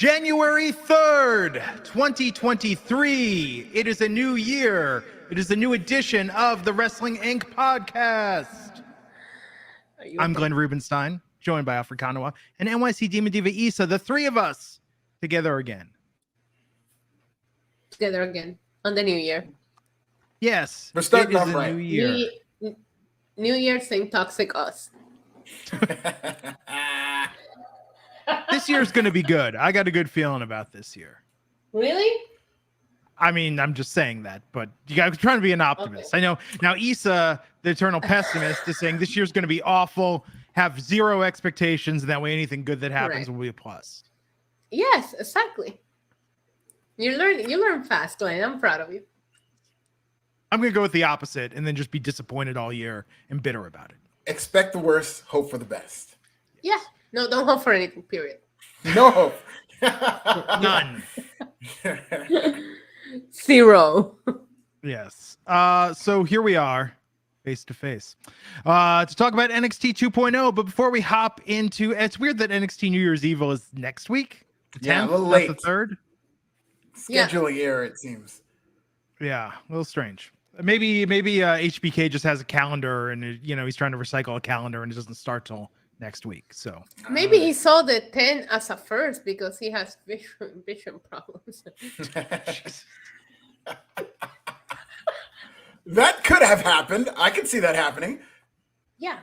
January 3rd, 2023. It is a new year. It is a new edition of the Wrestling Inc. podcast. I'm Glenn Rubenstein, joined by Alfred Konuwa and NYC Demon Diva Issa, the three of us together again. Together again on the new year. Yes, we're starting it is off a right. new year. New Year, sing Toxic Us. This year's going to be good. I got a good feeling about this year. Really? I mean, I'm just saying that, but you guys are trying to be an optimist. Okay. I know. Now, Issa, the eternal pessimist, is saying this year's going to be awful, have zero expectations, and that way anything good that happens will be a plus. Yes, exactly. You learn fast, Glenn. I'm proud of you. I'm going to go with the opposite and then just be disappointed all year and bitter about it. Expect the worst, hope for the best. Yeah. No, don't hope for anything, period. No hope. None. Zero. Yes. So here we are, face to face, to talk about NXT 2.0. But before we hop into, it's weird that NXT New Year's Eve is next week. The 10th, yeah, a little late. The 3rd. Scheduling error, it seems. Yeah, a little strange. Maybe HBK just has a calendar and he's trying to recycle a calendar and it doesn't start till next week. So maybe he saw the 10 as a first because he has vision problems. That could have happened. I could see that happening. Yeah.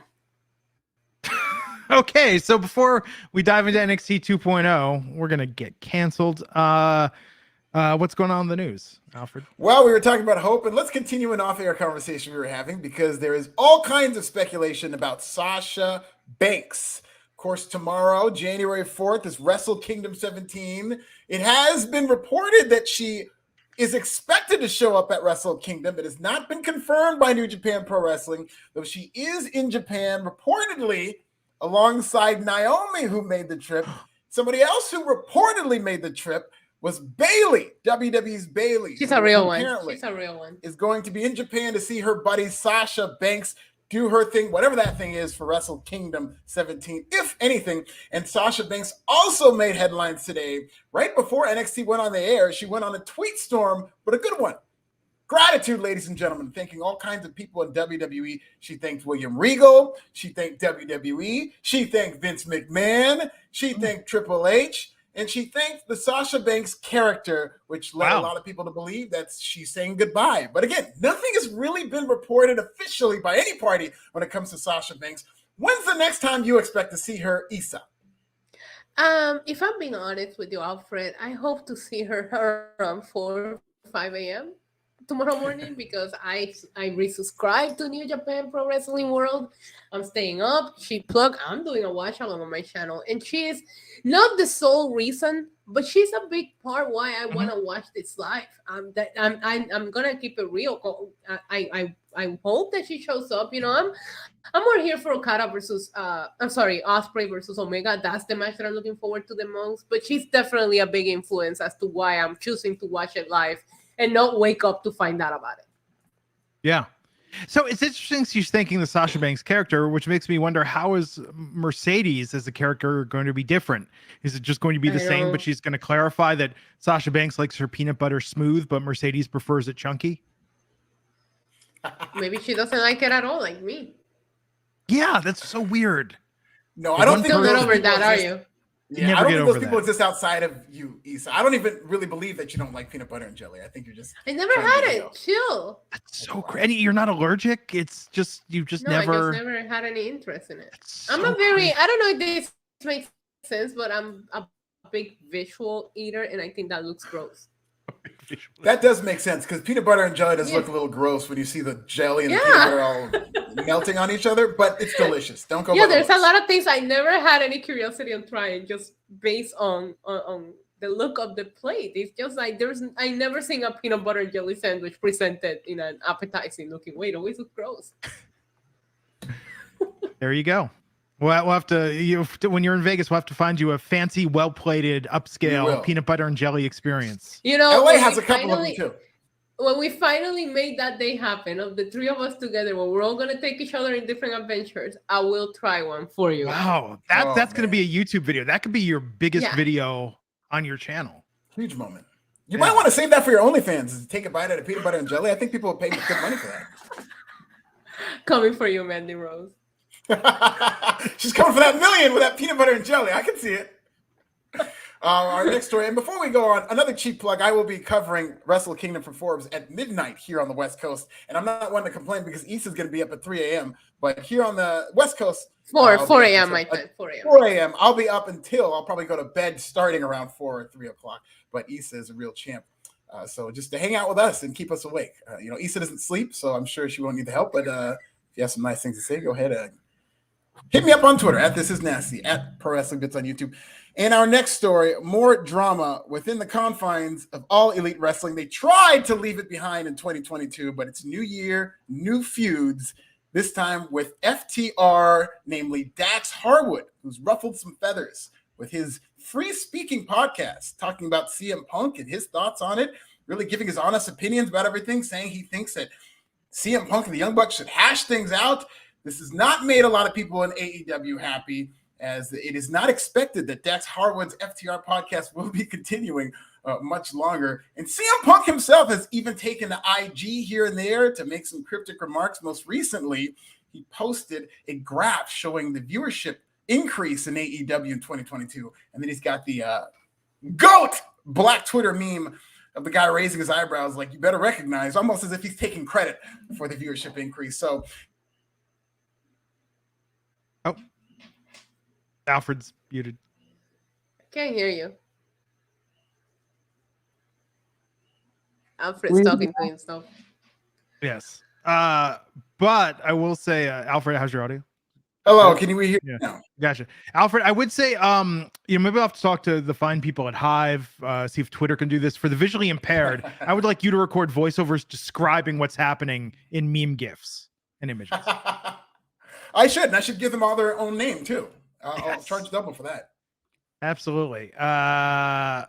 Okay, so before we dive into NXT 2.0, we're gonna get canceled. What's going on in the news, Alfred? Well, we were talking about hope, and let's continue an off-air conversation we were having because there is all kinds of speculation about Sasha Banks. Of course, tomorrow, January 4th, is Wrestle Kingdom 17. It has been reported that she is expected to show up at Wrestle Kingdom. It has not been confirmed by New Japan Pro Wrestling, though she is in Japan, reportedly alongside Naomi, who made the trip. Somebody else who reportedly made the trip was Bayley, WWE's Bayley. She's a real one. She's a real one. Is going to be in Japan to see her buddy Sasha Banks do her thing, whatever that thing is for Wrestle Kingdom 17, if anything. And Sasha Banks also made headlines today. Right before NXT went on the air, she went on a tweet storm, but a good one. Gratitude, ladies and gentlemen, thanking all kinds of people in WWE. She thanked William Regal. She thanked WWE. She thanked Vince McMahon. She thanked Triple H. And she thanked the Sasha Banks character, which led a lot of people to believe that she's saying goodbye. But again, nothing has really been reported officially by any party when it comes to Sasha Banks. When's the next time you expect to see her, Issa? If I'm being honest with you, Alfred, I hope to see her around 4 or 5 a.m. tomorrow morning because I resubscribed to New Japan Pro Wrestling World. I'm staying up. I'm doing a watch along on my channel, and she is not the sole reason, but she's a big part why I want to watch this live. I'm gonna keep it real. I hope that she shows up. I'm more here for Okada versus Ospreay versus Omega. That's the match that I'm looking forward to the most. But she's definitely a big influence as to why I'm choosing to watch it live and not wake up to find out about it. Yeah. So it's interesting she's thanking the Sasha Banks character, which makes me wonder, how is Mercedes as a character going to be different? Is it just going to be the same, but she's going to clarify that Sasha Banks likes her peanut butter smooth, but Mercedes prefers it chunky? Maybe she doesn't like it at all, like me. Yeah, that's so weird. No, I don't think you'll get over that, are you? Yeah, I don't think those people exist outside of you, Issa. I don't even really believe that you don't like peanut butter and jelly. I think you're just. I never had it. Chill. That's so crazy. You're not allergic. It's just I just never had any interest in it. So I don't know if this makes sense, but I'm a big visual eater, and I think that looks gross. That does make sense because peanut butter and jelly does look a little gross when you see the jelly and the peanut butter all melting on each other, but it's delicious. Don't go. There's a lot of things I never had any curiosity on trying just based on the look of the plate. It's just like I never seen a peanut butter and jelly sandwich presented in an appetizing looking way. It always looks gross. There you go. We'll have to, when you're in Vegas, we'll have to find you a fancy, well-plated, upscale peanut butter and jelly experience. LA has a couple of them too. When we finally made that day happen, of the three of us together, when we're all going to take each other in different adventures, I will try one for you. Wow. That's going to be a YouTube video. That could be your biggest video on your channel. Huge moment. You might want to save that for your OnlyFans. Take a bite out of peanut butter and jelly. I think people will pay good money for that. Coming for you, Mandy Rose. She's coming for that million with that peanut butter and jelly. I can see it. Our next story, and before we go on, another cheap plug, I will be covering Wrestle Kingdom for Forbes at midnight here on the West Coast. And I'm not one to complain because Issa's going to be up at 3 a.m. But here on the West Coast, 4 a.m. my time. 4 a.m. 4 a.m. I'll be up until I'll probably go to bed starting around 4 or 3 o'clock. But Issa is a real champ. So just to hang out with us and keep us awake. Issa doesn't sleep, so I'm sure she won't need the help. But if you have some nice things to say, go ahead. Hit me up on Twitter at This Is Nasty, at Pro Wrestling Bits on YouTube. And our next story, more drama within the confines of All Elite Wrestling. They tried to leave it behind in 2022, but it's new year, new feuds, this time with FTR, namely Dax Harwood, who's ruffled some feathers with his free speaking podcast, talking about CM Punk and his thoughts on it, really giving his honest opinions about everything, saying he thinks that CM Punk and the Young Bucks should hash things out. This has not made a lot of people in AEW happy, as it is not expected that Dax Harwood's FTR podcast will be continuing much longer. And CM Punk himself has even taken the IG here and there to make some cryptic remarks. Most recently, he posted a graph showing the viewership increase in AEW in 2022. And then he's got the GOAT Black Twitter meme of the guy raising his eyebrows like, you better recognize, almost as if he's taking credit for the viewership increase. So, Alfred's muted. Can't hear you. Alfred's talking to himself. Yes. But I will say, Alfred, how's your audio? Hello, can you hear me? now? Gotcha. Alfred, I would say, maybe I'll have to talk to the fine people at Hive, see if Twitter can do this. For the visually impaired, I would like you to record voiceovers describing what's happening in meme GIFs and images. I should give them all their own name too. I'll charge double for that. Absolutely. But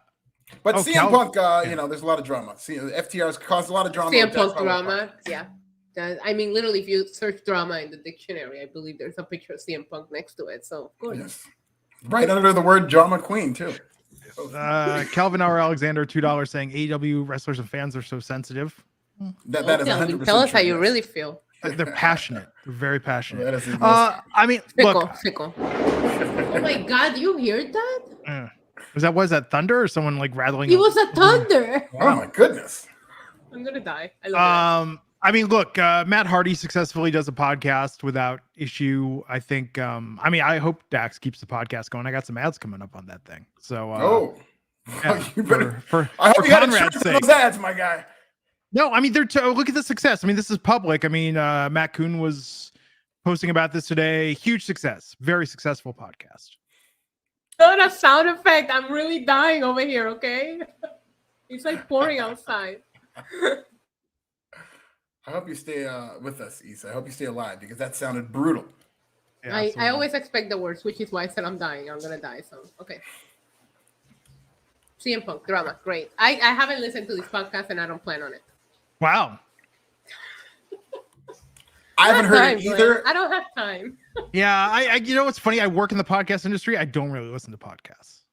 CM Punk, there's a lot of drama. FTR's caused a lot of drama. CM Punk drama, yeah. I mean, literally, if you search drama in the dictionary, I believe there's a picture of CM Punk next to it. So, of course. Yes. Right under the word drama queen, too. Calvin R. Alexander, $2 saying AEW wrestlers and fans are so sensitive. That is 100% tell us true, how you really feel. They're passionate. They're very passionate. That is I mean, fickle. Oh my God, you heard that? Was that thunder or someone like rattling? It was a thunder. Oh my goodness. I'm gonna die. I love that. I mean, look, Matt Hardy successfully does a podcast without issue. I think. I hope Dax keeps the podcast going. I got some ads coming up on that thing. So. You better. I hope you had a those ads, my guy. No, I mean, look at the success. I mean, this is public. I mean, Matt Kuhn was posting about this today. Huge success. Very successful podcast. Not a sound effect. I'm really dying over here, okay? It's like pouring outside. I hope you stay with us, Issa. I hope you stay alive because that sounded brutal. Yeah, I always expect the worst, which is why I said I'm dying. I'm going to die. So, okay. CM Punk, drama. Great. I haven't listened to this podcast and I don't plan on it. Wow. I haven't heard it either. Glenn. I don't have time. Yeah, it's funny. I work in the podcast industry. I don't really listen to podcasts.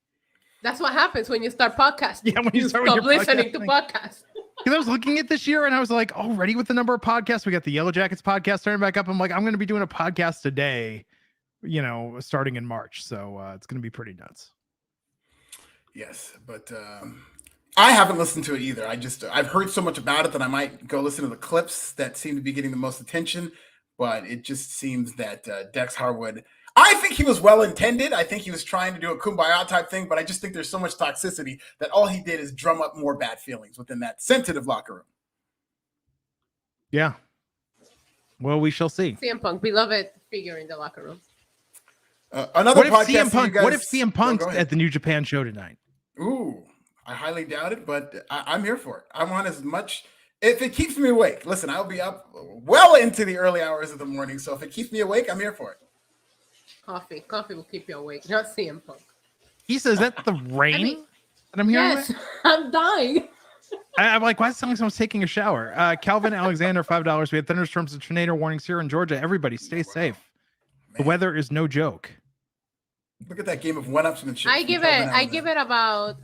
That's what happens when you start podcasting. Yeah, when you start stop listening to podcasts. Because I was looking at this year and I was like, already with the number of podcasts, we got the Yellow Jackets podcast starting back up. I'm like, I'm going to be doing a podcast today, starting in March. So it's going to be pretty nuts. Yes, but I haven't listened to it either. I've heard so much about it that I might go listen to the clips that seem to be getting the most attention. But it just seems that Dax Harwood, I think he was well intended. I think he was trying to do a kumbaya type thing, but I just think there's so much toxicity that all he did is drum up more bad feelings within that sensitive locker room. Yeah. Well, we shall see. CM Punk, beloved figure in the locker room. Another what podcast. What if CM Punk's at the New Japan show tonight? Ooh, I highly doubt it, but I'm here for it. I want as much. If it keeps me awake, listen, I'll be up well into the early hours of the morning. So if it keeps me awake, I'm here for it. Coffee will keep you awake, not CM Punk. He says that the rain that I'm hearing. Yes, I'm dying. I'm like, why is it sounding like someone's taking a shower? Calvin Alexander, $5. We had thunderstorms and tornado warnings here in Georgia. Everybody stay safe. The weather is no joke. Look at that game of one-upsmanship. I give it about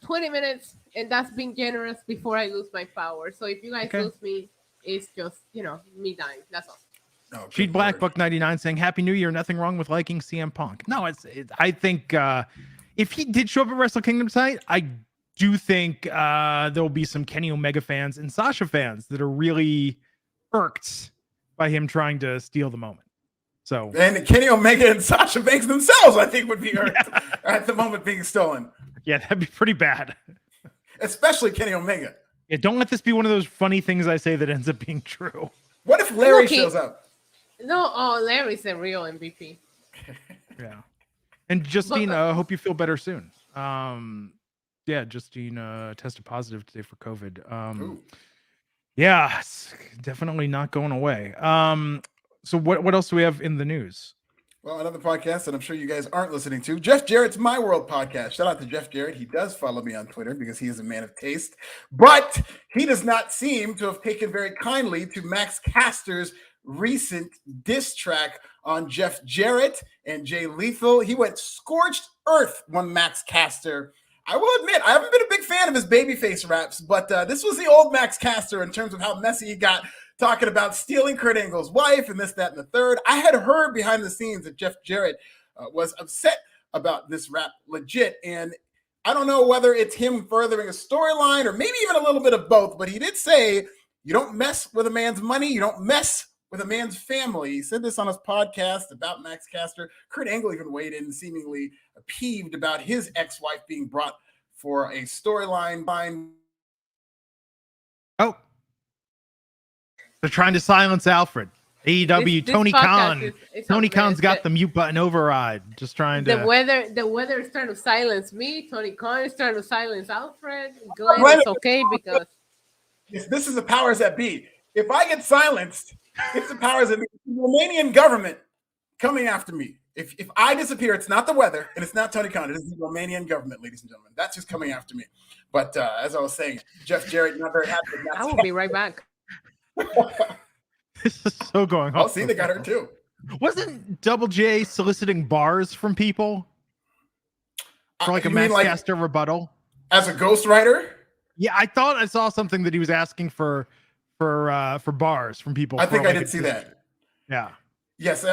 20 minutes, and that's being generous before I lose my power. So if you guys lose me, it's just me dying. That's all. Oh, Sheed Black Buck 99 saying Happy New Year. Nothing wrong with liking CM Punk. No, I think if he did show up at Wrestle Kingdom tonight, I do think there will be some Kenny Omega fans and Sasha fans that are really irked by him trying to steal the moment. So, and Kenny Omega and Sasha Banks themselves, I think, would be irked at the moment being stolen. Yeah, that'd be pretty bad. Especially Kenny Omega. Yeah, don't let this be one of those funny things I say that ends up being true. What if Larry shows up? No, Larry's the real MVP. Yeah. And Justine, I hope you feel better soon. Yeah, Justine tested positive today for COVID. Yeah, it's definitely not going away. So what else do we have in the news? Well, another podcast that I'm sure you guys aren't listening to, Jeff Jarrett's My World podcast. Shout out to Jeff Jarrett. He does follow me on Twitter because he is a man of taste, but he does not seem to have taken very kindly to Max Caster's recent diss track on Jeff Jarrett and Jay Lethal. He went scorched earth on Max Caster. I will admit, I haven't been a big fan of his babyface raps, but this was the old Max Caster in terms of how messy he got, talking about stealing Kurt Angle's wife and this, that, and the third. I had heard behind the scenes that Jeff Jarrett was upset about this rap legit, and I don't know whether it's him furthering a storyline or maybe even a little bit of both, but he did say, you don't mess with a man's money, you don't mess with a man's family. He said this on his podcast about Max Caster. Kurt Angle even weighed in, seemingly peeved about his ex-wife being brought for a storyline. Oh, they're trying to silence Alfred. AEW, Tony Khan. Tony Khan's got the mute button override. Just trying to. The weather is trying to silence me. Tony Khan is trying to silence Alfred. Glenn is okay because. Yes, this is the powers that be. If I get silenced, it's the powers that be. The Romanian government coming after me. If I disappear, it's not the weather and it's not Tony Khan. It is the Romanian government, ladies and gentlemen. That's just coming after me. But as I was saying, Jeff Jarrett, not very happy. I will be right back. This is so going on. Oh, see, they got her too. Wasn't Double J soliciting bars from people for like a Max Caster rebuttal as a ghostwriter? Yeah, I thought I saw something that he was asking for bars from people. I think I did see that. Yeah. Yes,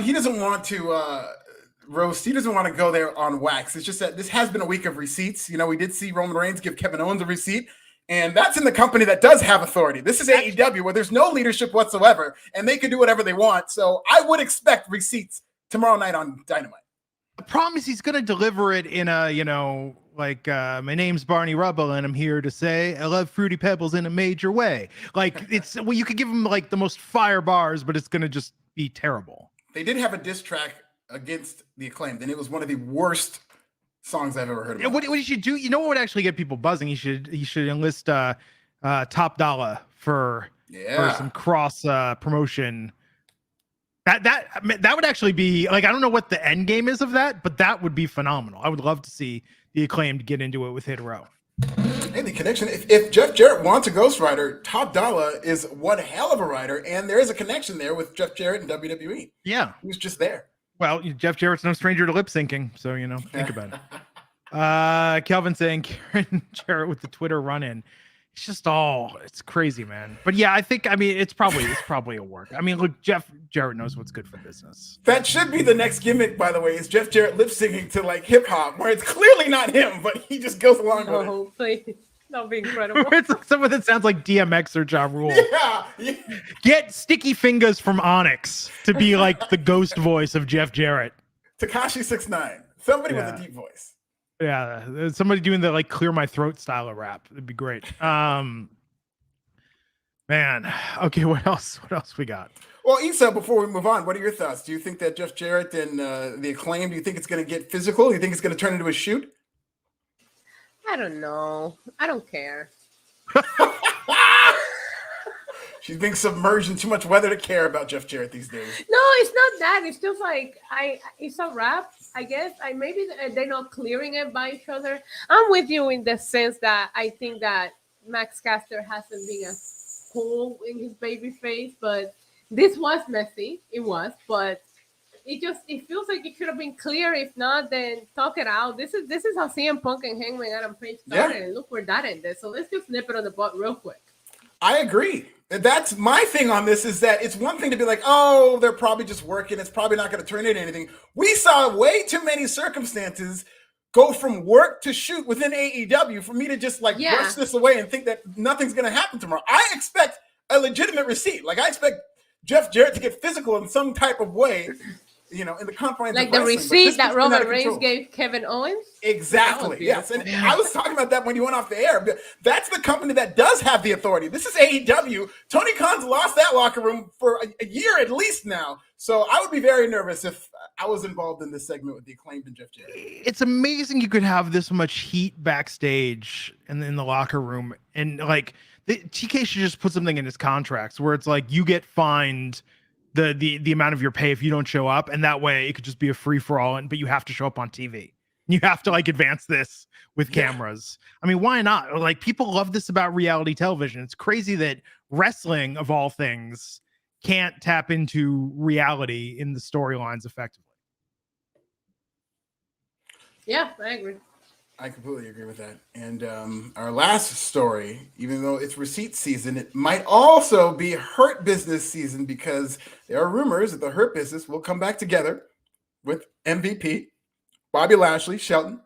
he doesn't want to roast. He doesn't want to go there on wax. It's just that this has been a week of receipts. You know, we did see Roman Reigns give Kevin Owens a receipt, and that's in the company that does have authority. This is AEW, where there's no leadership whatsoever, and they can do whatever they want. So I would expect receipts tomorrow night on Dynamite. The problem is he's going to deliver it in a, like, my name's Barney Rubble, and I'm here to say I love Fruity Pebbles in a major way. Like, you could give him like the most fire bars, but it's going to just be terrible. They did have a diss track against the Acclaimed, and it was one of the worst songs I've ever heard of. What you should do, you know what would actually get people buzzing? You should enlist Top Dollar for some cross promotion. That would actually be like, I don't know what the end game is of that, but that would be phenomenal. I would love to see the Acclaimed get into it with Hit Row. Hey, the connection. If Jeff Jarrett wants a ghostwriter, Top Dollar is one hell of a writer, and there is a connection there with Jeff Jarrett and WWE. Yeah, he was just there. Well, Jeff Jarrett's no stranger to lip syncing, so think about it. Kelvin saying Karen Jarrett with the Twitter run-in. It's just it's crazy, man. But yeah, it's probably a work. I mean, look, Jeff Jarrett knows what's good for business. That should be the next gimmick, by the way, is Jeff Jarrett lip syncing to like hip hop, where it's clearly not him, but he just goes along with it. Please. That would be incredible. It's like someone that sounds like DMX or Ja Rule. Yeah. Get Sticky Fingers from Onyx to be like the ghost voice of Jeff Jarrett. Tekashi 6ix9ine. Somebody with a deep voice. Yeah, somebody doing the like clear my throat style of rap. It'd be great. Man. Okay, what else we got? Well, Issa, before we move on, what are your thoughts? Do you think that Jeff Jarrett and the Acclaim, do you think it's going to get physical? Do you think it's going to turn into a shoot? I don't know. I don't care. She's being submerged in too much weather to care about Jeff Jarrett these days. No, it's not that. It's just like it's a rap, I guess. Maybe they're not clearing it by each other. I'm with you in the sense that I think that Max Caster hasn't been as cool in his baby face, but this was messy. It was, but it feels like it should have been clear. If not, then talk it out. This is how CM Punk and Hangman Adam Page started, and look where that ended. So let's just nip it on the butt real quick. I agree. That's my thing on this, is that it's one thing to be like, oh, they're probably just working. It's probably not going to turn into anything. We saw way too many circumstances go from work to shoot within AEW for me to just like brush this away and think that nothing's going to happen tomorrow. I expect a legitimate receipt. Like, I expect Jeff Jarrett to get physical in some type of way, you know, in the confines like of the wrestling. receipt that Roman Reigns gave Kevin Owens. Exactly. Yes. And I was talking about that when you went off the air. That's the company that does have the authority. This is AEW. Tony Khan's lost that locker room for a year at least now. So I would be very nervous if I was involved in this segment with the Acclaimed and Jeff Jarrett. It's amazing you could have this much heat backstage and in the locker room. And like, TK should just put something in his contracts where it's like you get fined the amount of your pay if you don't show up, and that way it could just be a free for all. But you have to show up on TV. You have to like advance this with cameras. I mean, why not? Like, people love this about reality television. It's crazy that wrestling, of all things, can't tap into reality in the storylines effectively. Yeah, I agree. I completely agree with that. And our last story, even though it's receipt season, it might also be Hurt Business season, because there are rumors that the Hurt Business will come back together with MVP, Bobby Lashley, Shelton,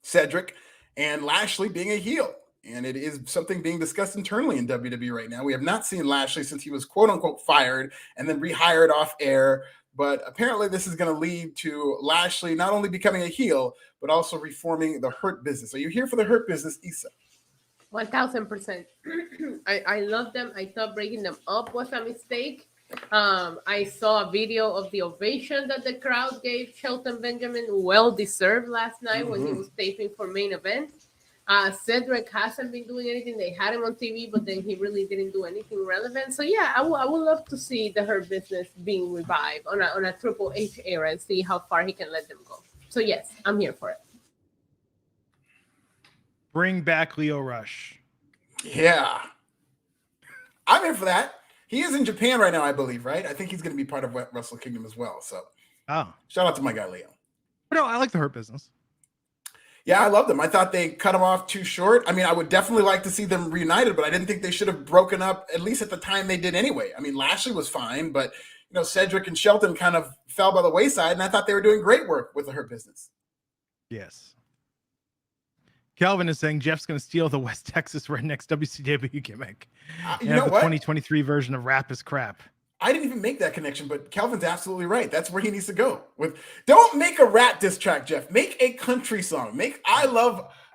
Cedric, and Lashley being a heel. And it is something being discussed internally in WWE right now. We have not seen Lashley since he was quote unquote fired and then rehired off air. But apparently this is going to lead to Lashley not only becoming a heel, but also reforming the Hurt Business. Are you here for the Hurt Business, Issa? 1000%. I love them. I thought breaking them up was a mistake. I saw a video of the ovation that the crowd gave Shelton Benjamin, well deserved, last night when he was taping for Main Event. Cedric hasn't been doing anything. They had him on TV, but then he really didn't do anything relevant. So yeah, I would love to see the Hurt Business being revived on a Triple H era and see how far he can let them go. So yes, I'm here for it. Bring back Leo Rush. Yeah. I'm here for that. He is in Japan right now, I believe, right? I think he's going to be part of Wrestle Kingdom as well. So shout out to my guy, Leo. But no, I like the Hurt Business. Yeah, I love them. I thought they cut them off too short. I mean, I would definitely like to see them reunited, but I didn't think they should have broken up, at least at the time they did anyway. I mean, Lashley was fine, but you know, Cedric and Shelton kind of fell by the wayside, and I thought they were doing great work with the Hurt Business. Yes. Calvin is saying Jeff's going to steal the West Texas Rednecks WCW gimmick. You know the what? 2023 version of Rap is Crap. I didn't even make that connection, but Calvin's absolutely right. That's where he needs to go. Don't make a rap diss track, Jeff. Make a country song.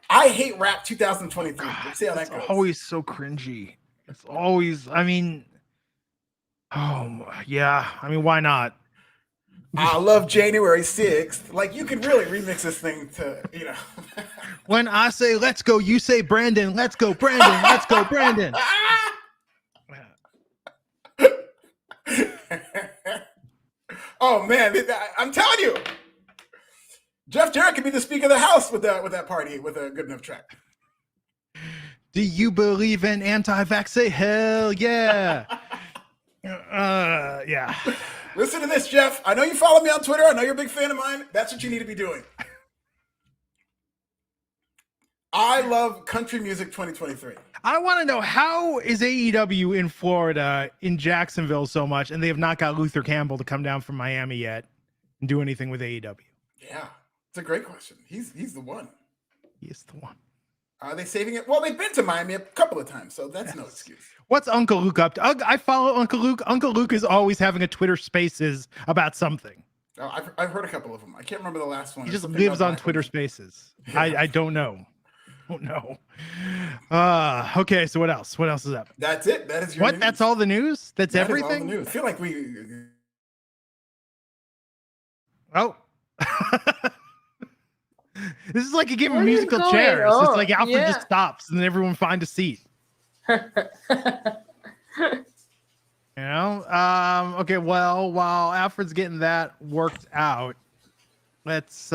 I Hate Rap 2023. Let's see how that goes. It's always so cringy. It's always, I mean, yeah. I mean, why not? I love January 6th. Like, you could really remix this thing to, you know. When I say let's go, you say Brandon. Let's go, Brandon. Let's go, Brandon. Oh man, I'm telling you, Jeff Jarrett could be the Speaker of the House with that party with a good enough track. Do you believe in anti-vaccine? Hell yeah. Yeah. Listen to this, Jeff. I know you follow me on Twitter. I know you're a big fan of mine. That's what you need to be doing. I love country music 2023. I want to know, how is AEW in Florida, in Jacksonville so much, and they have not got Luther Campbell to come down from Miami yet and do anything with AEW? Yeah, it's a great question. He's the one. He is the one. Are they saving it? Well, they've been to Miami a couple of times, so that's no excuse. What's Uncle Luke up to? I follow Uncle Luke. Uncle Luke is always having a Twitter Spaces about something. Oh, I've heard a couple of them. I can't remember the last one. He just lives on Twitter Spaces. Yeah. I don't know. Oh no. Okay, so what else? What else is up? That's it. That is your news. That's all the news? That's that everything? Is all the news. I feel like we This is like a game of musical chairs. On? It's like Alfred just stops and then everyone find a seat. You know? Okay, well, while Alfred's getting that worked out, let's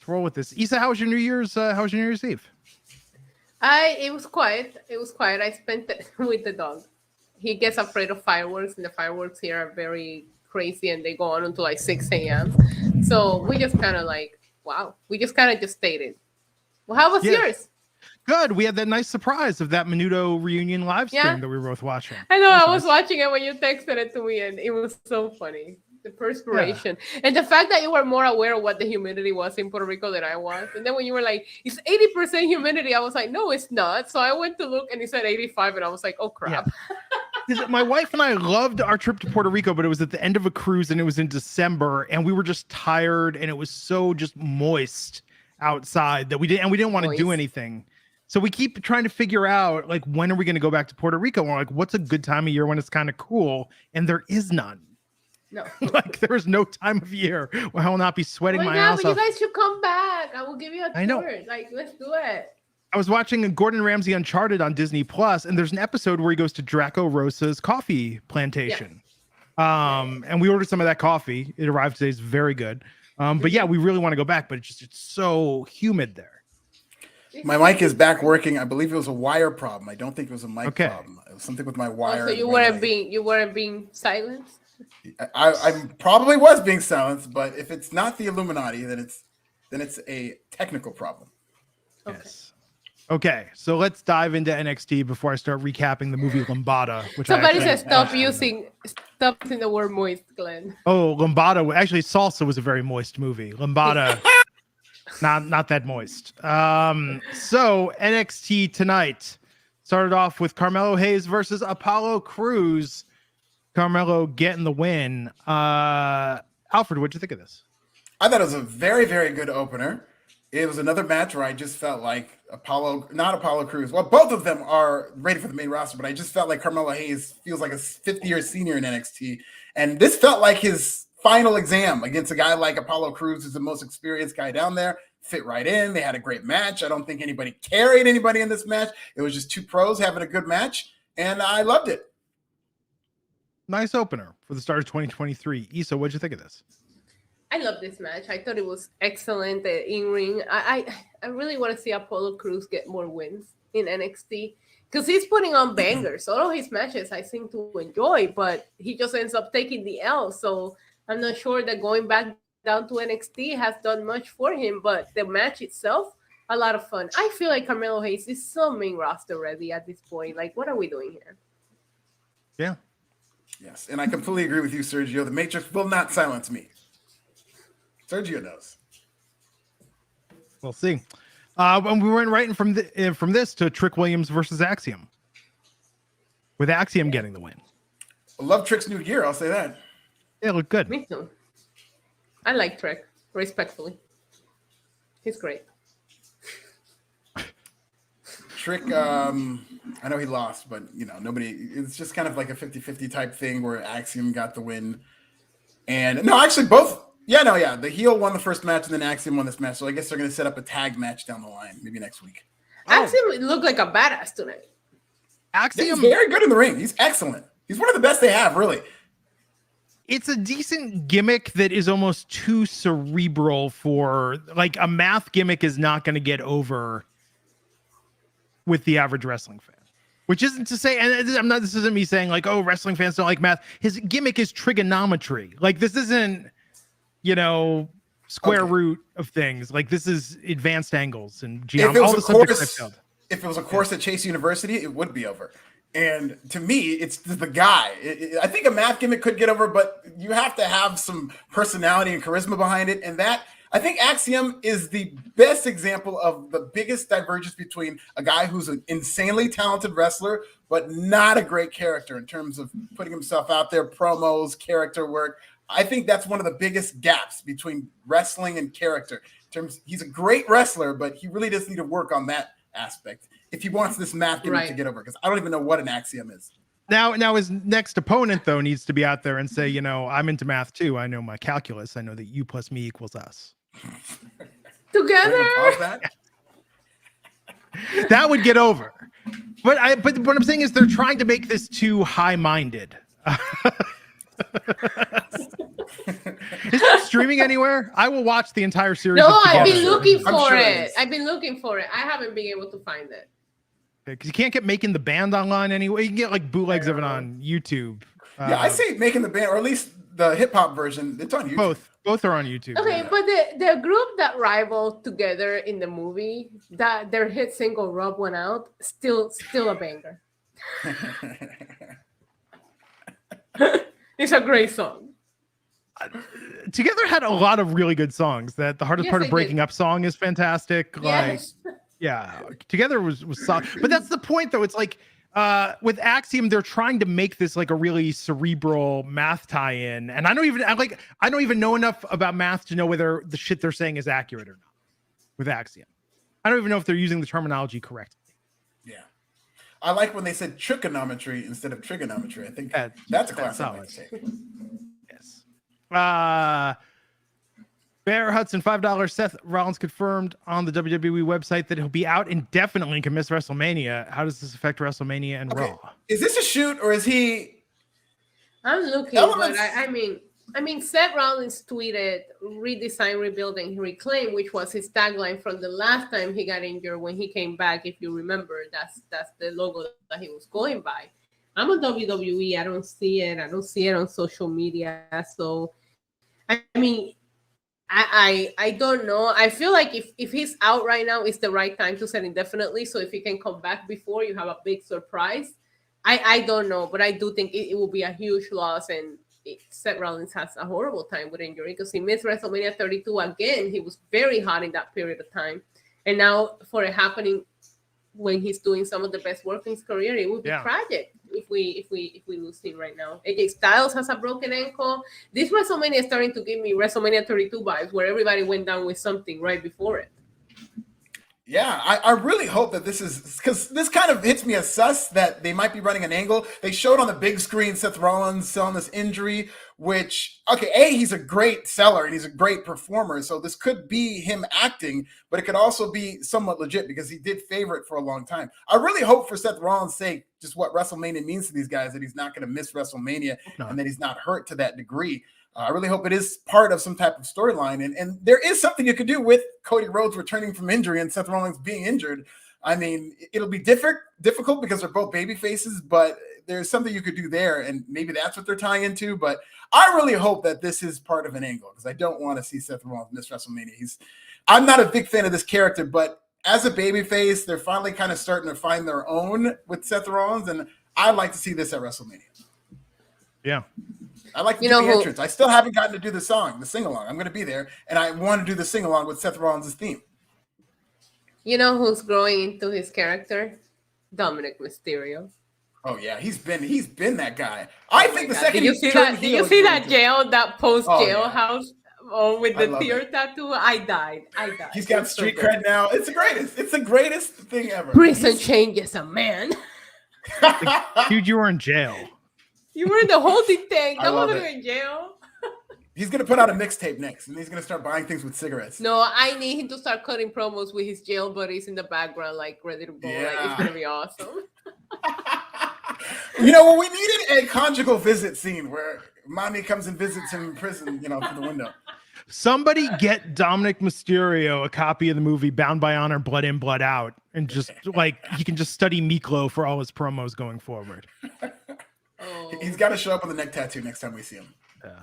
roll with this. Issa, how was your New Year's Eve? It was quiet. I spent it with the dog. He gets afraid of fireworks, and the fireworks here are very crazy and they go on until like 6 a.m. So we just kind of like, wow, we just kind of just stayed. Well, how was yours? Good. We had that nice surprise of that Menudo reunion live stream that we were both watching. I know. I was watching it when you texted it to me, and it was so funny. The perspiration and the fact that you were more aware of what the humidity was in Puerto Rico than I was. And then when you were like, it's 80% humidity, I was like, no, it's not. So I went to look and it said 85, and I was like, oh crap. Yeah. My wife and I loved our trip to Puerto Rico, but it was at the end of a cruise and it was in December, and we were just tired, and it was so just moist outside that we didn't want to do anything. So we keep trying to figure out, like, when are we going to go back to Puerto Rico? And we're like, what's a good time of year when it's kind of cool? And there is none. No. Like, there's no time of year where I will not be sweating my ass off. You guys should come back. I will give you a tour. I know. Like, let's do it. I was watching Gordon Ramsay Uncharted on Disney Plus, and there's an episode where he goes to Draco Rosa's coffee plantation. And we ordered some of that coffee. It arrived today. It's very good. But yeah, we really want to go back, but it's so humid there. My mic is back working. I believe it was a wire problem. I don't think it was a mic problem. It was something with my wire. So you weren't being silenced? I probably was being silenced, but if it's not the Illuminati, then it's a technical problem. Okay. Yes. Okay, so let's dive into NXT before I start recapping the movie Lambada. Which somebody said stop using the word moist, Glenn. Oh, Lambada. Actually, Salsa was a very moist movie. Lambada. Not that moist. So NXT tonight started off with Carmelo Hayes versus Apollo Crews. Carmelo getting the win. Alfred, what'd you think of this? I thought it was a very, very good opener. It was another match where I just felt like not Apollo Crews. Well, both of them are ready for the main roster, but I just felt like Carmelo Hayes feels like a 50-year senior in NXT. And this felt like his final exam against a guy like Apollo Crews, who's the most experienced guy down there. Fit right in. They had a great match. I don't think anybody carried anybody in this match. It was just two pros having a good match, and I loved it. Nice opener for the start of 2023. Issa, what'd you think of this? I love this match. I thought it was excellent. The in-ring. I really want to see Apollo Crews get more wins in NXT because he's putting on bangers. All of his matches I seem to enjoy, but he just ends up taking the L. So I'm not sure that going back down to NXT has done much for him, but the match itself, a lot of fun. I feel like Carmelo Hayes is so main roster ready at this point. Like, what are we doing here? Yeah. Yes, and I completely agree with you, Sergio. The Matrix will not silence me. Sergio knows. We'll see. When we went right from this to Trick Williams versus Axiom, with Axiom getting the win. I love Trick's new gear. I'll say that. Yeah, it looked good. Me too. I like Trick, respectfully. He's great. Trick, I know he lost, but it's just kind of like a 50-50 type thing where Axiom got the win. And no, actually both. Yeah. The heel won the first match and then Axiom won this match. So I guess they're going to set up a tag match down the line, maybe next week. Axiom looked like a badass tonight. Axiom, he's very good in the ring. He's excellent. He's one of the best they have, really. It's a decent gimmick that is almost too cerebral for, like, a math gimmick is not going to get over with the average wrestling fan. Which isn't to say, and this isn't me saying like, oh, wrestling fans don't like math. His gimmick is trigonometry. Like, this isn't, square root of things. Like, this is advanced angles and geometry. If it was a course at Chase University, it would be over. And to me, it's the guy. I think a math gimmick could get over, but you have to have some personality and charisma behind it. And that, I think Axiom is the best example of the biggest divergence between a guy who's an insanely talented wrestler, but not a great character in terms of putting himself out there, promos, character work. I think that's one of the biggest gaps between wrestling and character. He's a great wrestler, but he really does need to work on that aspect if he wants this math gimmick to get over, because I don't even know what an Axiom is. Now his next opponent, though, needs to be out there and say, I'm into math too. I know my calculus. I know that U plus me equals us. Together. That would get over. But what I'm saying is they're trying to make this too high-minded. Is it streaming anywhere? I will watch the entire series. No, I've been looking for it. I've been looking for it. I haven't been able to find it. Because you can't get Making the Band online anyway. You can get like bootlegs of it on YouTube. Yeah, I say Making the Band, or at least the hip hop version. It's on YouTube. Both are on YouTube. Okay, yeah. but the group that rivaled together in the movie, that their hit single "Rub One Out" still a banger. It's a great song. Together had a lot of really good songs. That the hardest Yes, part of they breaking did. up song is fantastic. Yes. Like, yeah, Together was solid. But that's the point, though. It's like with Axiom, they're trying to make this like a really cerebral math tie-in, and I don't even know enough about math to know whether the shit they're saying is accurate or not. With Axiom, I don't even know if they're using the terminology correctly. Yeah. I like when they said trigonometry instead of trigonometry. I think that's a class I like to take. Yes. Bear Hudson, $5. Seth Rollins confirmed on the WWE website that he'll be out indefinitely and can miss WrestleMania. How does this affect WrestleMania and Raw? Is this a shoot or is he? I'm looking, but I mean, Seth Rollins tweeted "redesign, rebuilding, reclaim," which was his tagline from the last time he got injured when he came back. If you remember, that's the logo that he was going by. I'm on WWE. I don't see it. I don't see it on social media. So, I mean, I don't know. I feel like if he's out right now, it's the right time to set indefinitely. So if he can come back before, you have a big surprise. I don't know, but I do think it will be a huge loss. And Seth Rollins has a horrible time with injury because he missed WrestleMania 32 again. He was very hot in that period of time. And now for it happening when he's doing some of the best work in his career, it would be tragic if we lose him right now. AJ Styles has a broken ankle. This WrestleMania is starting to give me WrestleMania 32 vibes, where everybody went down with something right before it. Yeah, I really hope that this is, because this kind of hits me as sus that they might be running an angle. They showed on the big screen Seth Rollins selling this injury, which, okay, he's a great seller and he's a great performer. So this could be him acting, but it could also be somewhat legit because he did favor it for a long time. I really hope for Seth Rollins' sake, just what WrestleMania means to these guys, that he's not going to miss WrestleMania and that he's not hurt to that degree. I really hope it is part of some type of storyline. And there is something you could do with Cody Rhodes returning from injury and Seth Rollins being injured. I mean, it'll be difficult because they're both baby faces, but there's something you could do there. And maybe that's what they're tying into. But I really hope that this is part of an angle because I don't want to see Seth Rollins miss WrestleMania. I'm not a big fan of this character, but as a baby face, they're finally kind of starting to find their own with Seth Rollins. And I'd like to see this at WrestleMania. Yeah. I like to do the entrance. I still haven't gotten to do the sing-along. I'm going to be there, and I want to do the sing-along with Seth Rollins' theme. You know who's growing into his character? Dominic Mysterio. Oh, yeah. He's been that guy. I think the second Did you see that jail, that post-jail house with the tear tattoo? I died. He's got street cred now. It's the greatest. It's the greatest thing ever. Prison changes a man. Dude, you were in jail. You were in the holding tank. I love wasn't it. in jail. He's going to put out a mixtape next, and he's going to start buying things with cigarettes. No, I need him to start cutting promos with his jail buddies in the background, like ready to go. Yeah. Like, it's going to be awesome. We needed a conjugal visit scene where mommy comes and visits him in prison, through the window. Somebody get Dominic Mysterio a copy of the movie Bound by Honor, Blood In, Blood Out, and just he can just study Miklo for all his promos going forward. He's got to show up with a neck tattoo next time we see him. Yeah.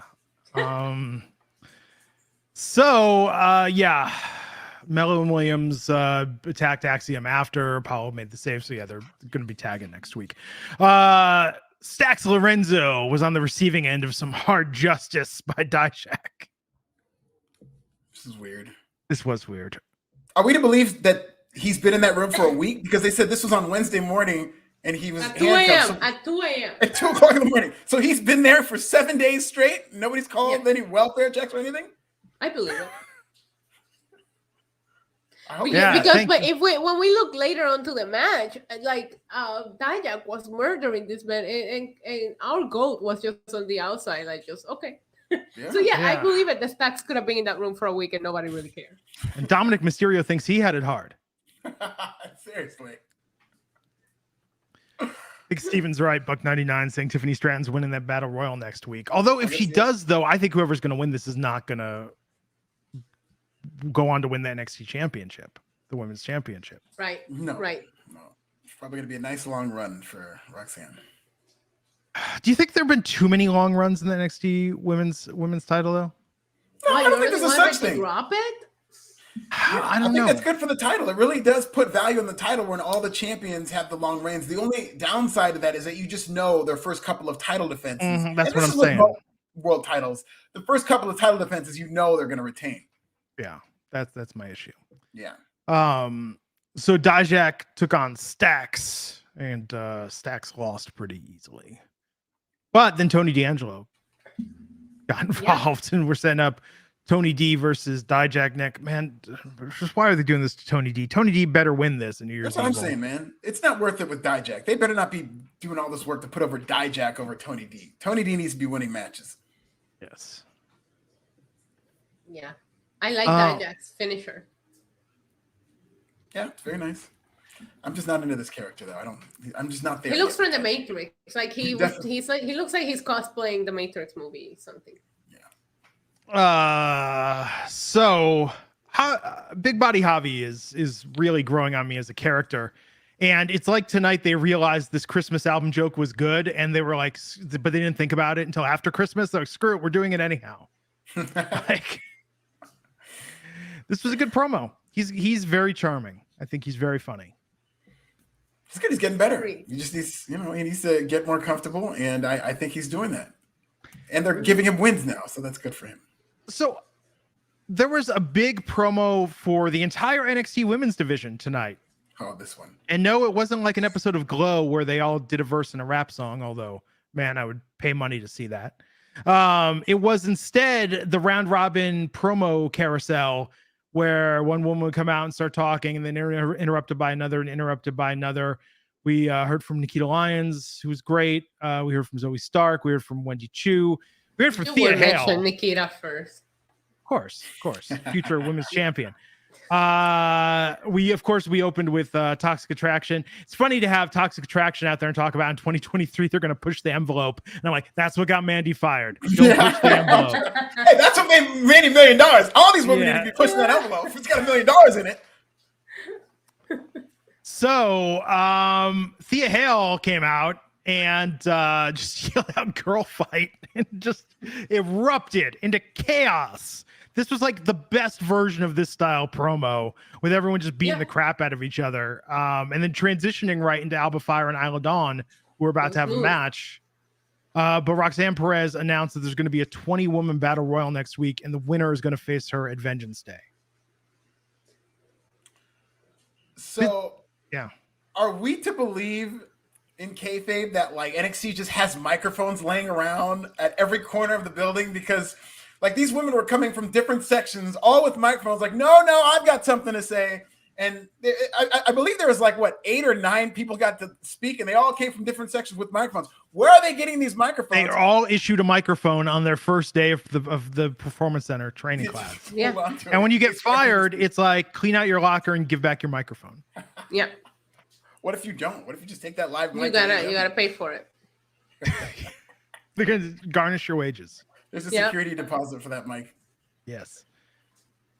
Mello and Williams attacked Axiom after Apollo made the save. So yeah, they're going to be tagging next week. Stax Lorenzo was on the receiving end of some hard justice by Dijak. This is weird. This was weird. Are we to believe that he's been in that room for a week? Because they said this was on Wednesday morning. And he was at 2 a.m. At 2 a.m. At 2 o'clock in the morning. So he's been there for 7 days straight. Nobody's called any welfare checks or anything. I believe it. I hope when we look later onto the match, like Dijak was murdering this man, and our goat was just on the outside, like just okay. Yeah. So I believe it. The Stacks could have been in that room for a week and nobody really cared. And Dominic Mysterio thinks he had it hard. Seriously. I think Steven's right. Buck99 saying Tiffany Stratton's winning that battle royal next week. Although if she does, though, I think whoever's going to win this is not going to go on to win the NXT championship, the women's championship. Right. No. It's probably going to be a nice long run for Roxanne. Do you think there have been too many long runs in the NXT women's title though? No, I don't think there's a such thing. Drop it? I don't know. I think that's good for the title. It really does put value on the title when all the champions have the long reigns. The only downside of that is that you just know their first couple of title defenses. That's what I'm saying. World titles, the first couple of title defenses, you know they're going to retain. Yeah, that's my issue. Yeah. So Dijak took on Stax, and Stax lost pretty easily. But then Tony D'Angelo got involved, and we're setting up Tony D versus Dijak Nick. Man, just why are they doing this to Tony D? Tony D better win this in New Year's. That's what I'm saying, man. It's not worth it with Dijak. They better not be doing all this work to put over Dijak over Tony D. Tony D needs to be winning matches. Yes. Yeah. I like Dijak's finisher. Yeah, it's very nice. I'm just not into this character though. I'm just not there. He looks from the Matrix. Like he looks like he's cosplaying the Matrix movie something. So Big Body Javi is really growing on me as a character. And it's like tonight they realized this Christmas album joke was good, and they were like, but they didn't think about it until after Christmas. They're like, screw it, we're doing it anyhow. Like, this was a good promo. He's very charming. I think he's very funny. He's good. He's getting better. He just needs, he needs to get more comfortable, and I think he's doing that. And they're giving him wins now, so that's good for him. So there was a big promo for the entire NXT women's division tonight. Oh, this one. And no, it wasn't like an episode of Glow where they all did a verse and a rap song, although, man, I would pay money to see that. It was instead the round robin promo carousel where one woman would come out and start talking, and then interrupted by another and interrupted by another. We heard from Nikita Lyons, who was great. We heard from Zoe Stark. We heard from Wendy Chu. We heard from Thea Hale. Mention Nikita first. Of course. Future women's champion. We opened with Toxic Attraction. It's funny to have Toxic Attraction out there and talk about in 2023 they're going to push the envelope, and I'm like, that's what got Mandy fired. Don't push the envelope. Hey, that's what made Mandy $1 million. All these women need to be pushing that envelope. If it's got $1 million in it. So Thea Hale came out and just yelled out "girl fight" and just erupted into chaos. This was like the best version of this style promo, with everyone just beating the crap out of each other, and then transitioning right into Alba Fire and Isla Dawn, who are about to have a match. But Roxanne Perez announced that there's going to be a 20-woman battle royal next week, and the winner is going to face her at Vengeance Day. So, are we to believe in kayfabe that like NXT just has microphones laying around at every corner of the building? Because like these women were coming from different sections, all with microphones. Like, no, I've got something to say. And I believe there was like 8 or 9 people got to speak, and they all came from different sections with microphones. Where are they getting these microphones? They all issued a microphone on their first day of the Performance Center training class. Yeah. And when you get fired, it's like clean out your locker and give back your microphone. Yeah. What if you don't? What if you just take that live mic? You gotta pay for it. They're gonna garnish your wages. There's a security deposit for that mic. Yes.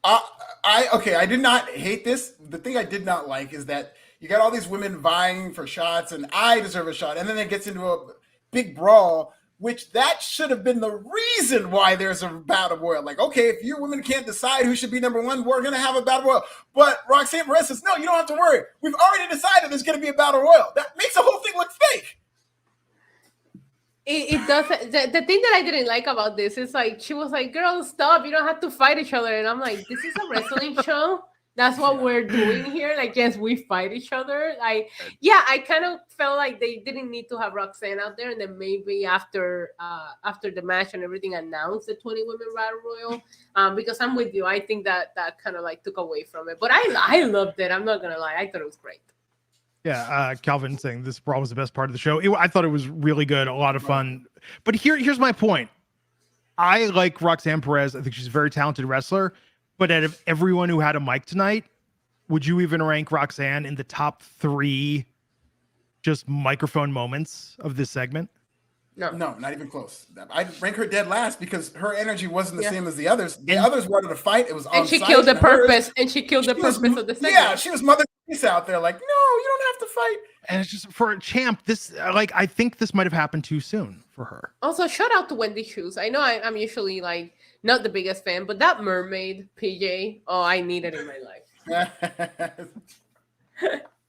I did not hate this. The thing I did not like is that you got all these women vying for shots, and I deserve a shot, and then it gets into a big brawl, which that should have been the reason why there's a battle royal. Like, okay, if you women can't decide who should be number one, we're gonna have a battle royal. But Roxanne Perez says, no, you don't have to worry. We've already decided there's gonna be a battle royal. That makes the whole thing look fake. It does. The thing that I didn't like about this is like she was like, "Girl, stop! You don't have to fight each other." And I'm like, "This is a wrestling show. That's what we're doing here. Like, yes, we fight each other." I kind of felt like they didn't need to have Roxanne out there, and then maybe after the match and everything, announce the 20 women battle royal. Because I'm with you. I think that kind of like took away from it. But I loved it. I'm not gonna lie. I thought it was great. Yeah, Calvin saying this brawl was the best part of the show. I thought it was really good, a lot of fun. But here's my point. I like Roxanne Perez. I think she's a very talented wrestler. But out of everyone who had a mic tonight, would you even rank Roxanne in the top 3 just microphone moments of this segment? No, not even close. I'd rank her dead last because her energy wasn't the same as the others. The others wanted to fight. It was on. And she killed the purpose. And she killed the purpose of the segment. Yeah, she was Mother He's out there like, no, you don't have to fight. And it's just for a champ. This I think this might have happened too soon for her. Also, shout out to Wendy Shoes. I know I'm usually like not the biggest fan, but that mermaid PJ, oh, I need it in my life.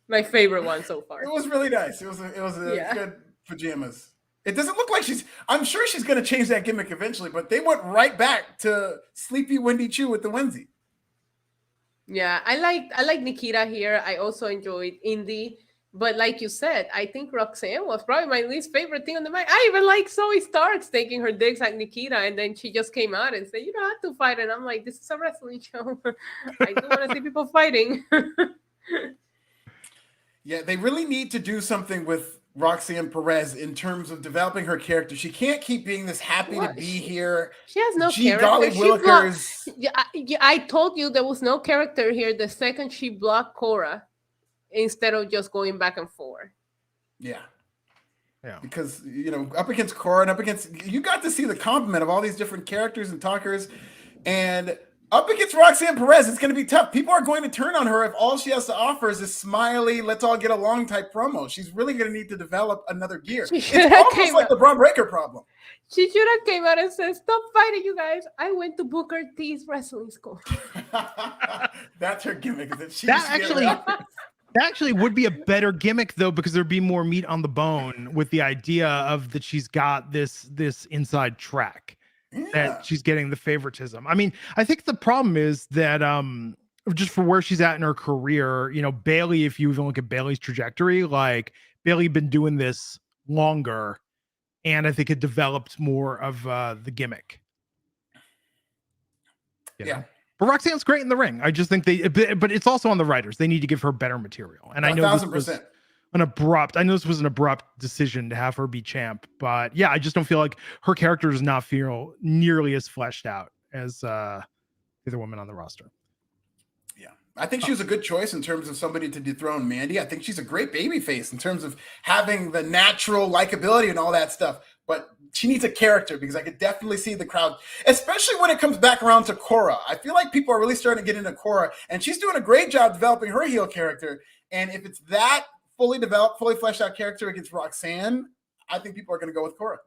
My favorite one so far. It was really nice. It was good pajamas. It doesn't look like I'm sure she's going to change that gimmick eventually, but they went right back to Sleepy Wendy Chu with the onesie. Yeah, I like Nikita here. I also enjoyed Indy. But like you said, I think Roxanne was probably my least favorite thing on the mic. I even like Zoe Starks taking her digs at Nikita, and then she just came out and said, "You don't have to fight." And I'm like, this is a wrestling show. I do want to see people fighting. Yeah, they really need to do something with Roxanne Perez in terms of developing her character. She can't keep being this happy to be here. She has no character. Golly Willikers. I told you there was no character here the second she blocked Cora, instead of just going back and forth. Yeah. Because, up against Cora and up against, you got to see the complement of all these different characters and talkers. And up against Roxanne Perez, it's going to be tough. People are going to turn on her if all she has to offer is this smiley, let's all get along type promo. She's really going to need to develop another gear. It's almost like the Braun Breaker problem. She should have came out and said, "Stop fighting, you guys. I went to Booker T's wrestling school." That's her gimmick. That actually would be a better gimmick, though, because there'd be more meat on the bone with the idea of that she's got this inside track, that she's getting the favoritism. I mean, I think the problem is that just for where she's at in her career, Bailey, if you even look at Bailey's trajectory, like Bailey been doing this longer, and I think it developed more of the gimmick. Yeah. But Roxanne's great in the ring. I just think but it's also on the writers. They need to give her better material. And I know this was an abrupt decision to have her be champ, but yeah, I just don't feel like her character does not feel nearly as fleshed out as the other women on the roster. Yeah. I think she was a good choice in terms of somebody to dethrone Mandy. I think she's a great babyface in terms of having the natural likability and all that stuff. But she needs a character, because I could definitely see the crowd, especially when it comes back around to Cora. I feel like people are really starting to get into Cora, and she's doing a great job developing her heel character. And if it's that fully developed, fully fleshed out character against Roxanne, I think people are going to go with Cora.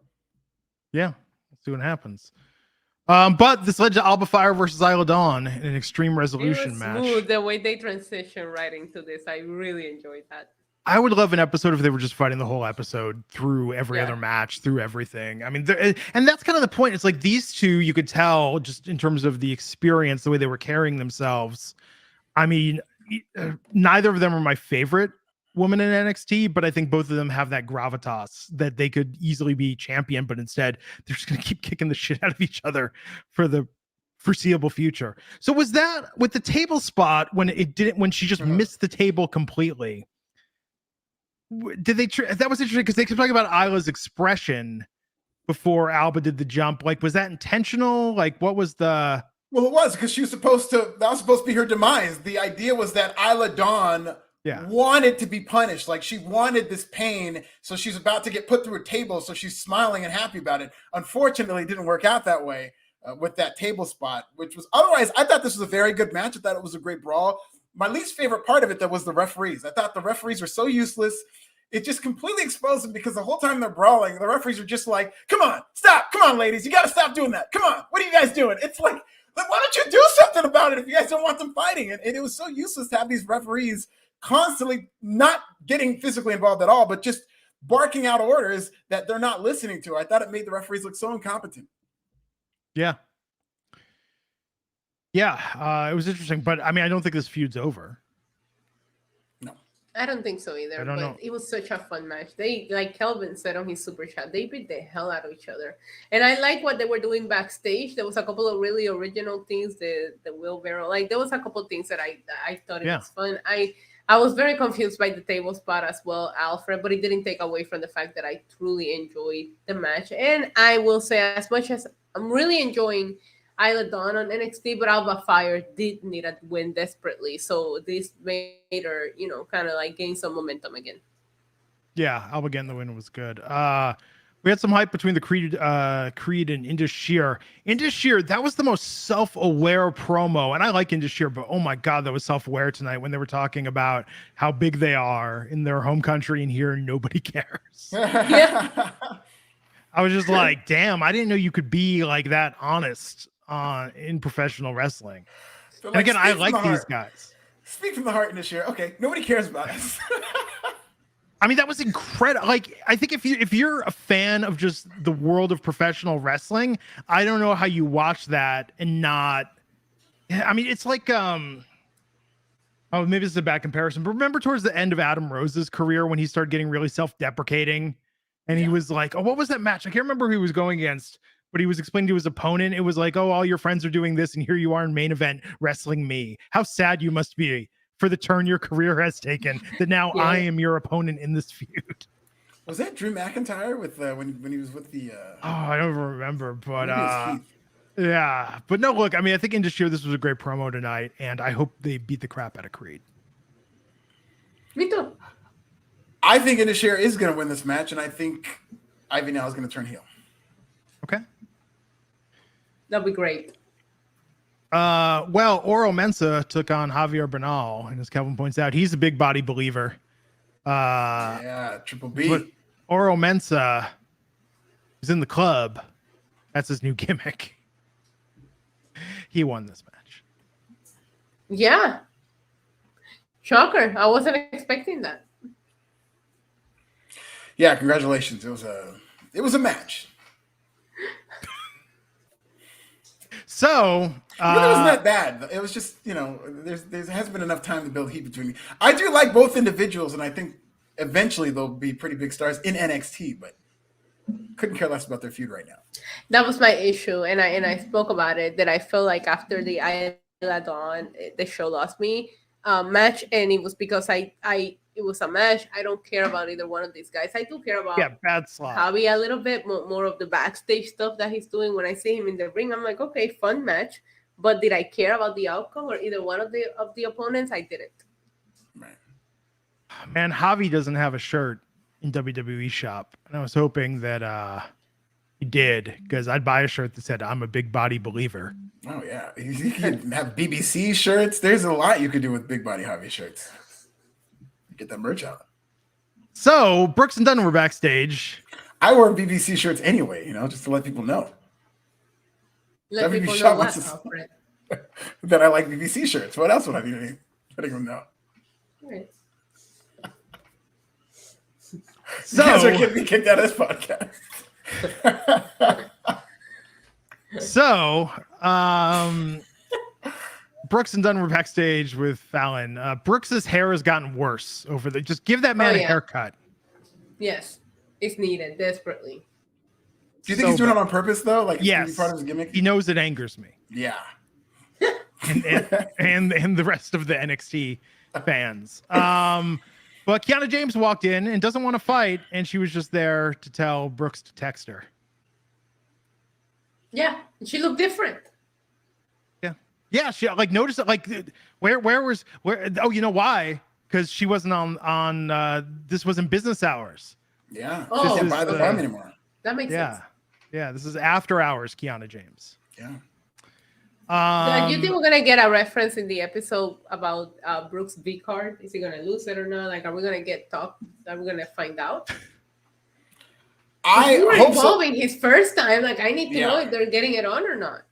Yeah, let's see what happens. But this led to Alba Fire versus Isla Dawn in an Extreme Resolution match. Smooth, the way they transition right into this, I really enjoyed that. I would love an episode if they were just fighting the whole episode through every other match, through everything. I mean, and that's kind of the point. It's like these two, you could tell just in terms of the experience, the way they were carrying themselves. I mean, neither of them are my favorite woman in NXT, but I think both of them have that gravitas that they could easily be champion, but instead they're just going to keep kicking the shit out of each other for the foreseeable future. So was that with the table spot when she just missed the table completely? Did they that was interesting, because they kept talking about Isla's expression before Alba did the jump. Like, was that intentional? Like, what was the... Well, it was, because that was supposed to be her demise. The idea was that Isla Dawn wanted to be punished. Like, she wanted this pain, so she's about to get put through a table, so she's smiling and happy about it. Unfortunately, it didn't work out that way with that table spot, which was... Otherwise, I thought this was a very good match. I thought it was a great brawl. My least favorite part of it, though, was the referees. I thought the referees were so useless. It just completely exposed them, because the whole time they're brawling, the referees are just like, come on, stop. Come on, ladies. You got to stop doing that. Come on. What are you guys doing? It's like, why don't you do something about it if you guys don't want them fighting? And it was so useless to have these referees constantly not getting physically involved at all, but just barking out orders that they're not listening to. I thought it made the referees look so incompetent. Yeah. Yeah, it was interesting, but I mean, I don't think this feud's over. I don't think so either, but it was such a fun match. They, like Kelvin said on his super chat, they beat the hell out of each other. And I like what they were doing backstage. There was a couple of really original things, the wheelbarrow. Like, there was a couple of things that I thought it was fun. I was very confused by the table spot as well, Alfred, but it didn't take away from the fact that I truly enjoyed the match. And I will say, as much as I'm really enjoying Isla Dawn on NXT, but Alba Fire did need a win desperately. So this made her, kind of like gain some momentum again. Yeah, Alba getting the win was good. We had some hype between the Creed and Indus Sher. Indus Sher, that was the most self-aware promo, and I like Indus Sher, but oh my god, that was self-aware tonight when they were talking about how big they are in their home country, and here nobody cares. Yeah. I was just like, damn, I didn't know you could be like that honest in professional wrestling. So, and again, I like these heart. guys. Speak from the heart in this year. Okay, nobody cares about us. I mean, that was incredible. Like, I think if you're a fan of just the world of professional wrestling, I don't know how you watch that and not. I mean, it's like oh, maybe this is a bad comparison, but remember towards the end of Adam Rose's career when he started getting really self-deprecating, and he was like, "Oh, what was that match? I can't remember who he was going against." But he was explaining to his opponent, it was like, oh, all your friends are doing this, and here you are in main event wrestling me. How sad you must be for the turn your career has taken, that now I am your opponent in this feud. Was that Drew McIntyre with when he was with the? Oh, I don't remember, but yeah. But no, look, I mean, I think Indus Sher, this was a great promo tonight, and I hope they beat the crap out of Creed. Me too. I think Indus Sher is going to win this match, and I think Ivy now is going to turn heel. Okay. That'd be great. Well, Oro Mensah took on Javier Bernal, and as Kelvin points out, he's a big body believer. Yeah, Triple B. But Oro Mensah is in the club. That's his new gimmick. He won this match. Yeah. Shocker. I wasn't expecting that. Yeah, congratulations. It was a match. So it wasn't that bad. It was just, there hasn't been enough time to build heat between me. I do like both individuals, and I think eventually they'll be pretty big stars in NXT, but couldn't care less about their feud right now. That was my issue, and I spoke about it, that I feel like after the Isla Dawn, the show lost me match, and it was because it was a match. I don't care about either one of these guys. I do care about bad slot. Javi a little bit more of the backstage stuff that he's doing. When I see him in the ring, I'm like, okay, fun match. But did I care about the outcome or either one of the opponents? I didn't. Right. Man, Javi doesn't have a shirt in WWE shop, and I was hoping that he did, because I'd buy a shirt that said "I'm a big body believer." Oh yeah, you can have BBC shirts. There's a lot you could do with big body Javi shirts. Get that merch out. So Brooks and Dunn were backstage. I wear BBC shirts anyway, just to let people know. Let people know what, Alfred. That I like BBC shirts. What else would I be letting them know? Right. So you guys are getting me kicked out of this podcast. So, Brooks and Dunn were backstage with Fallon. Brooks's hair has gotten worse over there. Just give that man a haircut. Yes, it's needed desperately. Do you think he's doing it on purpose though? Like, yes, part of his gimmick? He knows it angers me. Yeah, and the rest of the NXT fans. But Kiana James walked in and doesn't want to fight, and she was just there to tell Brooks to text her. Yeah, she looked different. Yeah, she noticed it. Like, where? Oh, you know why? Because she wasn't on. This wasn't business hours. Yeah, she can't buy the farm anymore. That makes sense. Yeah. This is after hours, Kiana James. Yeah. Do you think we're gonna get a reference in the episode about Brooks' V card? Is he gonna lose it or not? Like, are we gonna get talk? Are we gonna find out? I hope so. His first time. Like, I need to know if they're getting it on or not.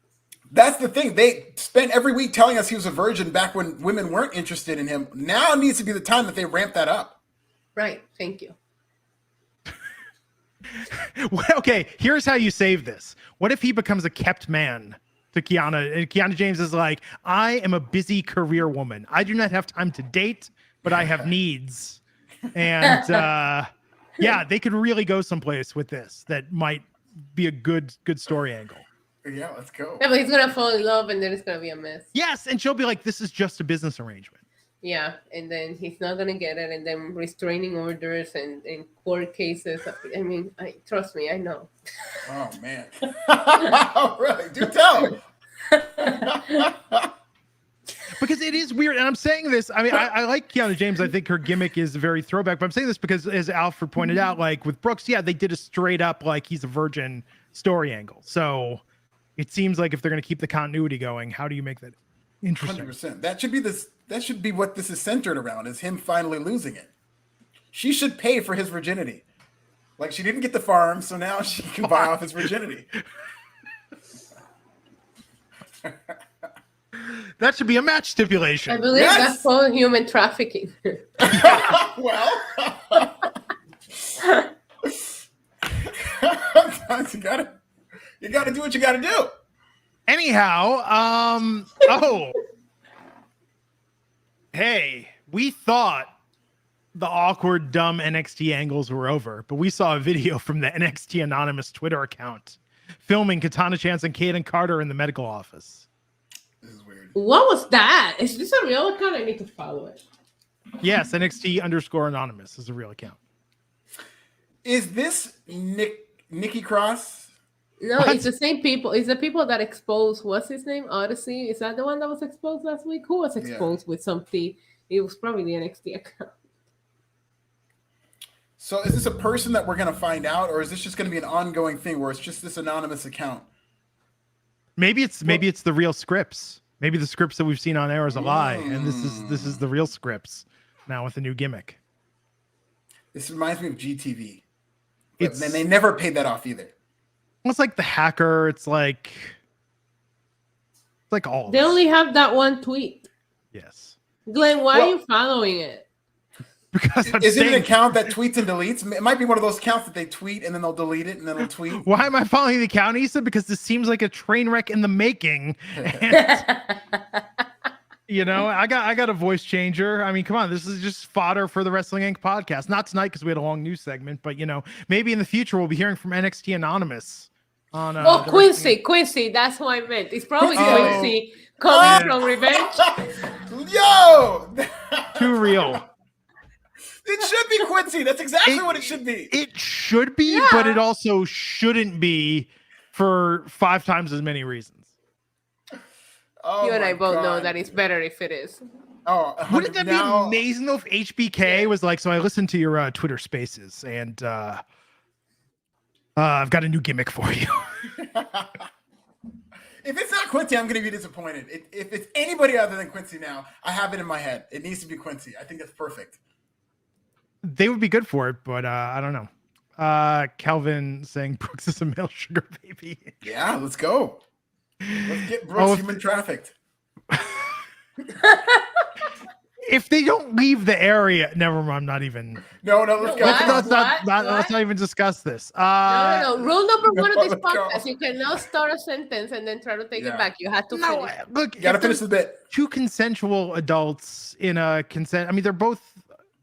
That's the thing. They spent every week telling us he was a virgin back when women weren't interested in him. Now needs to be the time that they ramp that up. Right. Thank you. Well, okay, here's how you save this. What if he becomes a kept man to Kiana? And Kiana James is like, I am a busy career woman. I do not have time to date, but I have needs. And yeah, they could really go someplace with this that might be a good story angle. Yeah, let's go. Yeah, but he's gonna fall in love, and then it's gonna be a mess. Yes, and she'll be like, "This is just a business arrangement." Yeah, and then he's not gonna get it, and then restraining orders and court cases. I mean, trust me, I know. Oh man, really? Do tell. Because it is weird, and I'm saying this. I mean, I like Kiana James. I think her gimmick is very throwback. But I'm saying this because, as Alfred pointed out, like with Brooks, yeah, they did a straight up like he's a virgin story angle. So it seems like if they're going to keep the continuity going, how do you make that interesting? 100%. That should be this. That should be what this is centered around: is him finally losing it. She should pay for his virginity. Like she didn't get the farm, so now she can buy off his virginity. That should be a match stipulation. I believe that's called human trafficking. Well, you gotta do what you gotta do. Anyhow, hey, we thought the awkward, dumb NXT angles were over, but we saw a video from the NXT Anonymous Twitter account filming Katana Chance and Kaden Carter in the medical office. This is weird. What was that? Is this a real account? I need to follow it. Yes, NXT_Anonymous is a real account. Is this Nikki Cross? No, What? it's the same people. It's the people that exposed, what's his name? Odyssey? Is that the one that was exposed last week? Who was exposed with something? It was probably the NXT account. So is this a person that we're going to find out, or is this just going to be an ongoing thing where it's just this anonymous account? Maybe it's the real scripts. Maybe the scripts that we've seen on air is a lie, and this is the real scripts now with a new gimmick. This reminds me of GTV. But then they never paid that off either. It's like the hacker. It's like all. They only have that one tweet. Yes. Glenn, why are you following it? Because is it an account that tweets and deletes? It might be one of those accounts that they tweet and then they'll delete it and then they'll tweet. Why am I following the account, Issa? Because this seems like a train wreck in the making. And, you know, I got a voice changer. I mean, come on, this is just fodder for the Wrestling Inc. podcast. Not tonight because we had a long news segment, but you know, maybe in the future we'll be hearing from NXT Anonymous on. Quincy, that's who I meant. It's probably Quincy coming from Revenge. Yo, too real. It should be Quincy. That's exactly what it should be. It should be, but it also shouldn't be for 5 times as many reasons. Oh, you and I both know that it's better if it is. Oh, wouldn't that be amazing though if HBK was like, so I listened to your Twitter Spaces and I've got a new gimmick for you. If it's not Quincy, I'm going to be disappointed. If it's anybody other than Quincy now, I have it in my head. It needs to be Quincy. I think that's perfect. They would be good for it, but I don't know. Calvin saying Brooks is a male sugar baby. Yeah, let's go. Let's get Brooks human trafficked. If they don't leave the area, never mind. I'm not even. No, let's go. Let's not even discuss this. No. Rule number 1 of this podcast: you cannot start a sentence and then try to take it back. You have to finish. Look, you got to finish the bit. 2 consensual adults in a consent. I mean, they're both,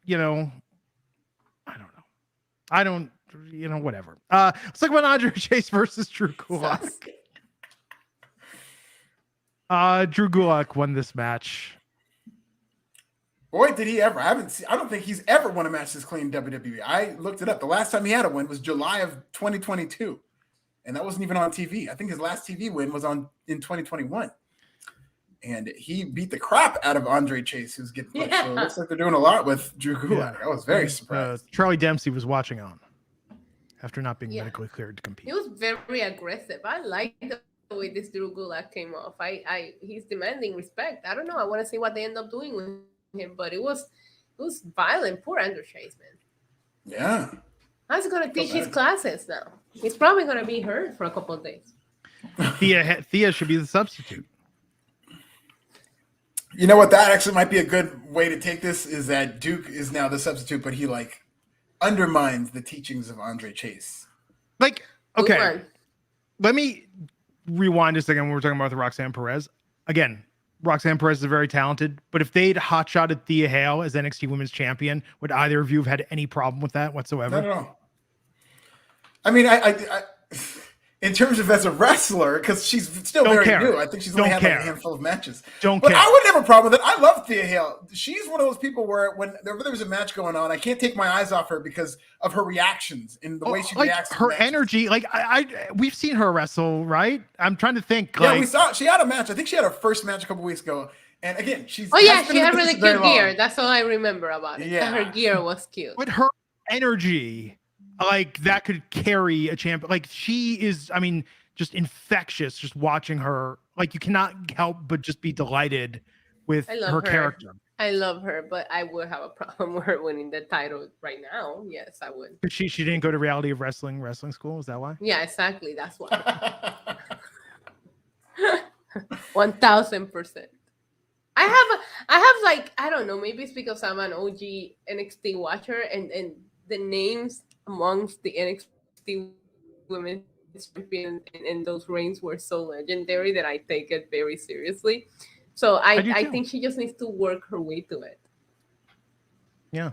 you know. I don't, you know, whatever. Let's talk about Andre Chase versus Drew Gulak. Drew Gulak won this match. Boy, did he ever. I don't think he's ever won a match this clean in WWE. I looked it up. The last time he had a win was July of 2022. And that wasn't even on TV. I think his last TV win was in 2021. And he beat the crap out of Andre Chase, who's getting pushed. So it looks like they're doing a lot with Drew Gulak. I was very surprised. Charlie Dempsey was watching on after not being medically cleared to compete. He was very aggressive. I like the way this Drew Gulak came off. He's demanding respect. I don't know. I want to see what they end up doing with him, but it was violent. Poor Andre Chase, man. Yeah. How's he going to teach his classes now? He's probably going to be hurt for a couple of days. Thea should be the substitute. You know what? That actually might be a good way to take this, is that Duke is now the substitute, but he like undermines the teachings of Andre Chase. Like, okay, let me rewind a second when we're talking about the Roxanne Perez. Again, Roxanne Perez is very talented, but if they'd hotshotted Thea Hale as NXT Women's Champion, would either of you have had any problem with that whatsoever? No. I mean, I in terms of as a wrestler, because she's still very new. I think she's only had like a handful of matches. But I wouldn't have a problem with it. I love Thea Hale. She's one of those people where when there was a match going on, I can't take my eyes off her because of her reactions and the way she reacts. Her energy, like we've seen her wrestle, right? I'm trying to think. Yeah, we saw she had a match. I think she had her first match a couple weeks ago, And again, she's she has been in had the really business very cute gear. long. That's all I remember about it. Yeah. Her gear was cute. But her energy, like that could carry a champ. Like she is, I mean, just infectious. Just watching her, like you cannot help but just be delighted with I love her her. character. I love her, but I would have a problem with her winning the title right now. Yes, I would. But she didn't go to Reality of Wrestling school. Is that why? Yeah, exactly. That's why. 1000%. I have like, I don't know, maybe it's because I'm an OG NXT watcher and the names amongst the NXT women's champion and those reigns were so legendary that I take it very seriously. So I think she just needs to work her way to it. Yeah.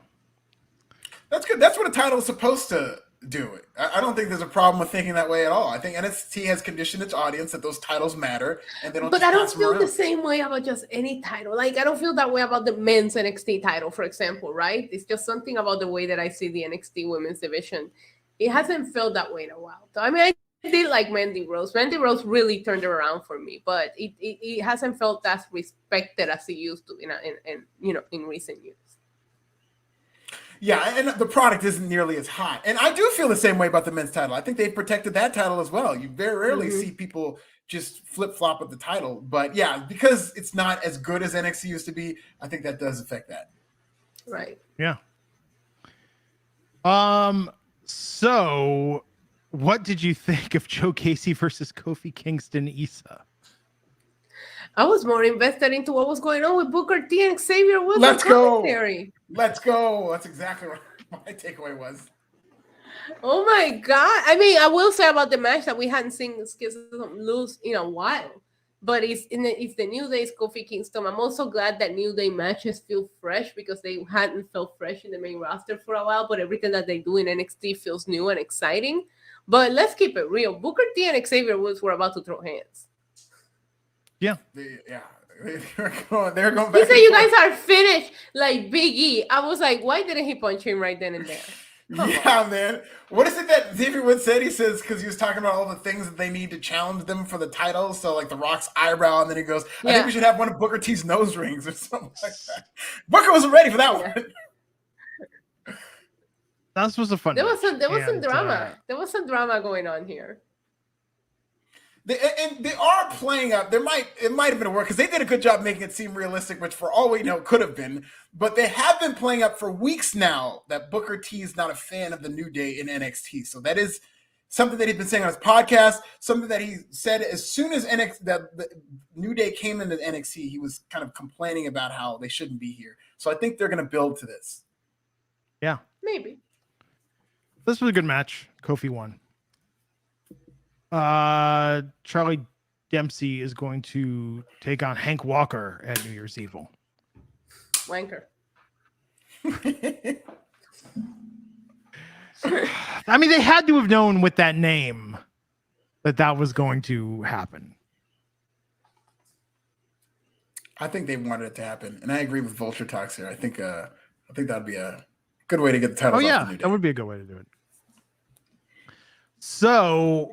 That's good. That's what a title is supposed to do. I don't think there's a problem with thinking that way at all. I think NXT has conditioned its audience that those titles matter, and they don't. But I don't feel the same way about just any title. Like I don't feel that way about the men's NXT title, for example, right? It's just something about the way that I see the NXT women's division. It hasn't felt that way in a while. So I mean, I did like Mandy Rose. Mandy Rose really turned it around for me, but it hasn't felt as respected as it used to in recent years. Yeah, and the product isn't nearly as hot. And I do feel the same way about the men's title. I think they've protected that title as well. You very rarely see people just flip-flop with the title. But yeah, because it's not as good as NXT used to be, I think that does affect that. Right. Yeah. So what did you think of Joe Casey versus Kofi Kingston Issa? I was more invested into what was going on with Booker T and Xavier Woods. Let's go. Let's go. That's exactly what my takeaway was. Oh my God. I mean, I will say about the match that we hadn't seen Schism lose in a while, but it's the New Day's Kofi Kingston. I'm also glad that New Day matches feel fresh because they hadn't felt fresh in the main roster for a while, but everything that they do in NXT feels new and exciting. But let's keep it real. Booker T and Xavier Woods were about to throw hands. Yeah. They're going back. He said you guys are finished like Big E. I was like, why didn't he punch him right then and there? Man. What is it that Xavier Woods said? He says, because he was talking about all the things that they need to challenge them for the title. So like the Rock's eyebrow, and then he goes, I think we should have one of Booker T's nose rings or something like that. Booker wasn't ready for that one. That was a fun. There was some drama. There was some drama going on here. They are playing up. It might have been a work because they did a good job making it seem realistic, which for all we know could have been. But they have been playing up for weeks now that Booker T is not a fan of the New Day in NXT. So that is something that he's been saying on his podcast. Something that he said as soon as the New Day came into NXT, he was kind of complaining about how they shouldn't be here. So I think they're going to build to this. Yeah, maybe. This was a good match. Kofi won. Charlie Dempsey is going to take on Hank Walker at New Year's Evil. Wanker. I mean, they had to have known with that name that was going to happen. I think they wanted it to happen, and I agree with Vulture Talks here. I think that'd be a good way to get the title. Oh yeah, that would be a good way to do it. So.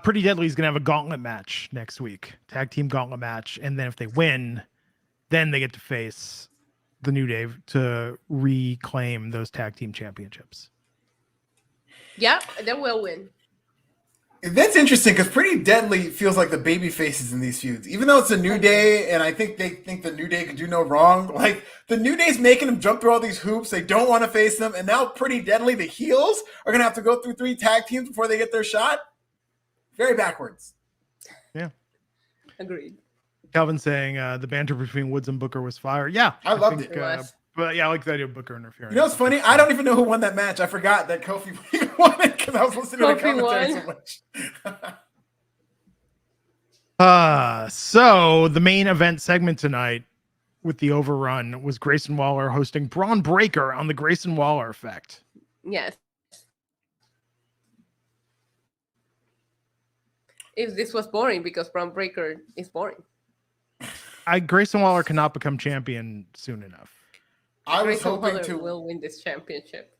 Pretty Deadly is going to have a gauntlet match next week, tag team gauntlet match. And then if they win, then they get to face the New Day to reclaim those tag team championships. Yeah, they will win. That's interesting because Pretty Deadly feels like the baby faces in these feuds, even though it's a New Day. And I think they think the New Day can do no wrong. Like the New Day's making them jump through all these hoops. They don't want to face them. And now Pretty Deadly, the heels, are going to have to go through 3 tag teams before they get their shot. Very backwards. Yeah. Agreed. Calvin saying the banter between Woods and Booker was fire. Yeah. I loved it. But yeah, I like the idea of Booker interfering. You know what's funny? I don't even know who won that match. I forgot that Kofi won it because I was listening to the commentary so much. So the main event segment tonight with the overrun was Grayson Waller hosting Braun Breaker on the Grayson Waller effect. Yes. If this was boring because Braun Breaker is boring. Grayson Waller cannot become champion soon enough. I was Grayson hoping Waller to will win this championship.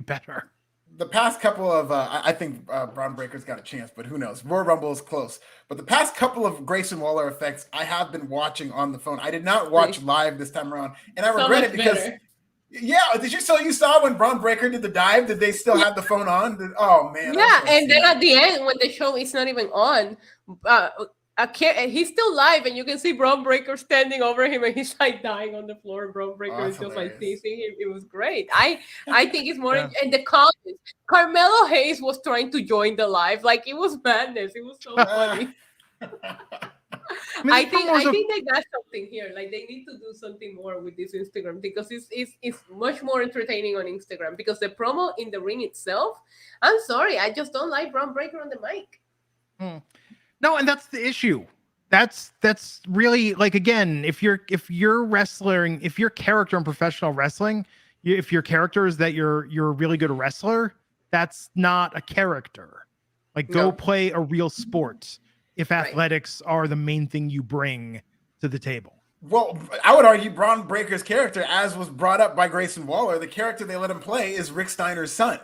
Better. the past couple of I think Braun Breaker's got a chance, but who knows? Royal Rumble is close. But the past couple of Grayson Waller effects, I have been watching on the phone. I did not watch live this time around, and I regret it because. Better. Yeah, you saw when Braun Breaker did the dive? Did they still have the phone on? Oh man! Yeah, and then at the end when the show is not even on, he's still live, and you can see Braun Breaker standing over him, and he's like dying on the floor. And Braun Breaker is just like teasing him. It was great. I think it's more. And the comments, Carmelo Hayes was trying to join the live, like it was madness. It was so funny. I think they got something here. Like they need to do something more with this Instagram because it's much more entertaining on Instagram because the promo in the ring itself. I'm sorry, I just don't like Braun Breaker on the mic. No, and that's the issue. That's really like again, if you're wrestling, if your character in professional wrestling, if your character is that you're a really good wrestler, that's not a character. Like go play a real sport. If athletics are the main thing you bring to the table. Well, I would argue Braun Breaker's character, as was brought up by Grayson Waller, the character they let him play is Rick Steiner's son.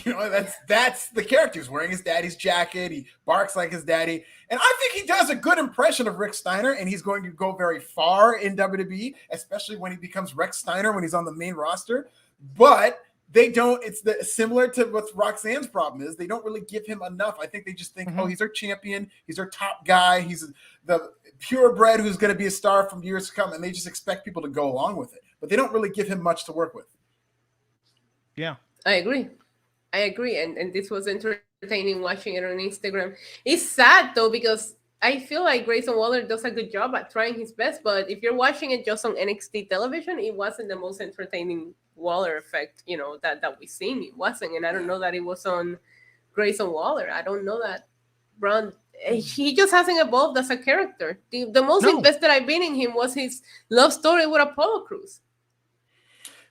You know, that's the character. He's wearing his daddy's jacket. He barks like his daddy. And I think he does a good impression of Rick Steiner, and he's going to go very far in WWE, especially when he becomes Rex Steiner when he's on the main roster. But they don't, similar to what Roxanne's problem is. They don't really give him enough. I think they just think, oh, he's our champion. He's our top guy. He's the purebred who's going to be a star from years to come. And they just expect people to go along with it. But they don't really give him much to work with. Yeah. I agree. And this was entertaining watching it on Instagram. It's sad, though, because I feel like Grayson Waller does a good job at trying his best. But if you're watching it just on NXT television, it wasn't the most entertaining Waller effect, you know, that we've seen. It wasn't, and I don't know that it was on Grayson Waller. I don't know that Braun. He just hasn't evolved as a character. The most invested I've been in him was his love story with Apollo Crews.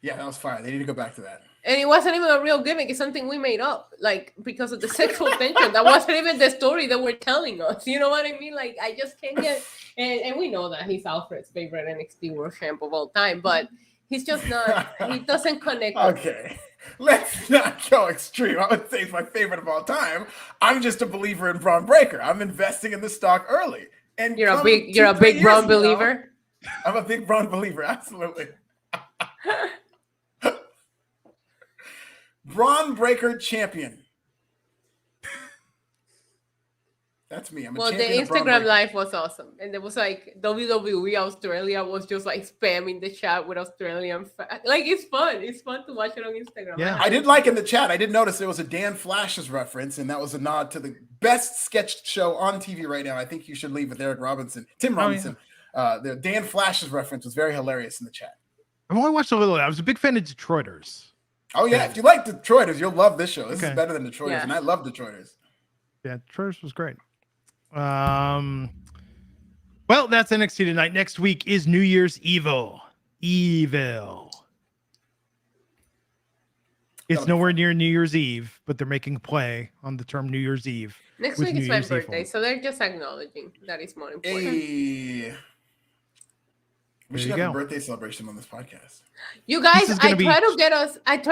Yeah, that was fire. They need to go back to that. And it wasn't even a real gimmick. It's something we made up, like because of the sexual tension. That wasn't even the story that we're telling us. You know what I mean? Like I just can't get. And we know that he's Alfred's favorite NXT World Champ of all time, but. He's just not, he doesn't connect. Okay. Let's not go extreme. I would say he's my favorite of all time. I'm just a believer in Braun Breaker. I'm investing in the stock early. And you're a big Braun believer? I'm a big Braun believer, absolutely. Braun Breaker champion. That's me. I'm a champion. The Instagram live was awesome. And there was like WWE Australia was just like spamming the chat with Australian like it's fun. It's fun to watch it on Instagram. Yeah. I did like in the chat. I did notice there was a Dan Flash's reference, and that was a nod to the best sketched show on TV right now. I think you should leave with Tim Robinson. The Dan Flash's reference was very hilarious in the chat. I've only watched a little. I was a big fan of Detroiters. Oh yeah, if you like Detroiters, you'll love this show. This is better than Detroiters, and I love Detroiters. Yeah, Detroiters was great. Well, that's NXT tonight. Next week is New Year's Evil. It's nowhere near New Year's Eve, but they're making a play on the term New Year's Eve. Next week is my birthday, so they're just acknowledging that is more important. Hey. We should have a birthday celebration on this podcast. You guys, I try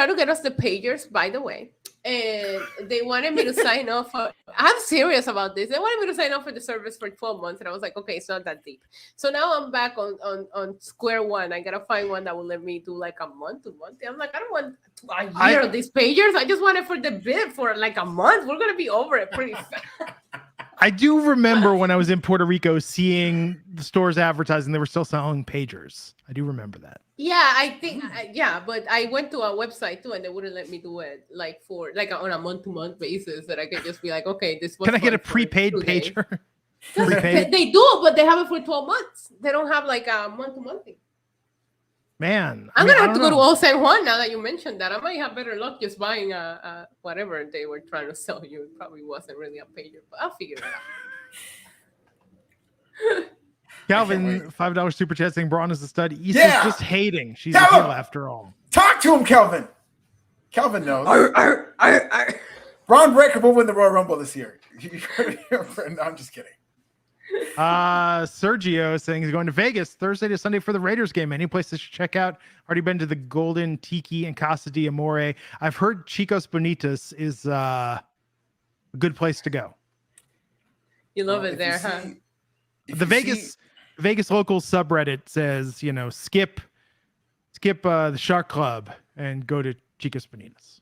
to get us the pagers, by the way. And they wanted me to sign off. I'm serious about this. They wanted me to sign off for the service for 12 months. And I was like, okay, it's not that deep. So now I'm back on square one. I got to find one that will let me do like a month to month. I'm like, I don't want a year of these pagers. I just want it for the bid for like a month. We're going to be over it pretty fast. I do remember when I was in Puerto Rico seeing the stores advertising, they were still selling pagers. I do remember that. Yeah, I think, but I went to a website too, and they wouldn't let me do it like on a month-to-month basis that I could just be like, okay, this was. Can I get a prepaid pager? Prepaid? They do, but they have it for 12 months. They don't have like a month-to-month thing. Man, I'm gonna have to go to Old San Juan now that you mentioned that. I might have better luck just buying whatever they were trying to sell you. It probably wasn't really a pager, but I'll figure it out. Calvin, $5 super chat saying Braun is a stud. Issa's just hating. She's a heel after all. Talk to him, Kelvin. Kelvin knows. Braun Breaker will win the Royal Rumble this year. No, I'm just kidding. Sergio saying he's going to Vegas Thursday to Sunday for the Raiders game. Any place to check out? Already been to the Golden Tiki and Casa de Amore. I've heard Chicos Bonitas is a good place to go. You love it there, huh? The Vegas local subreddit says, skip the Shark Club and go to Chicos Bonitas.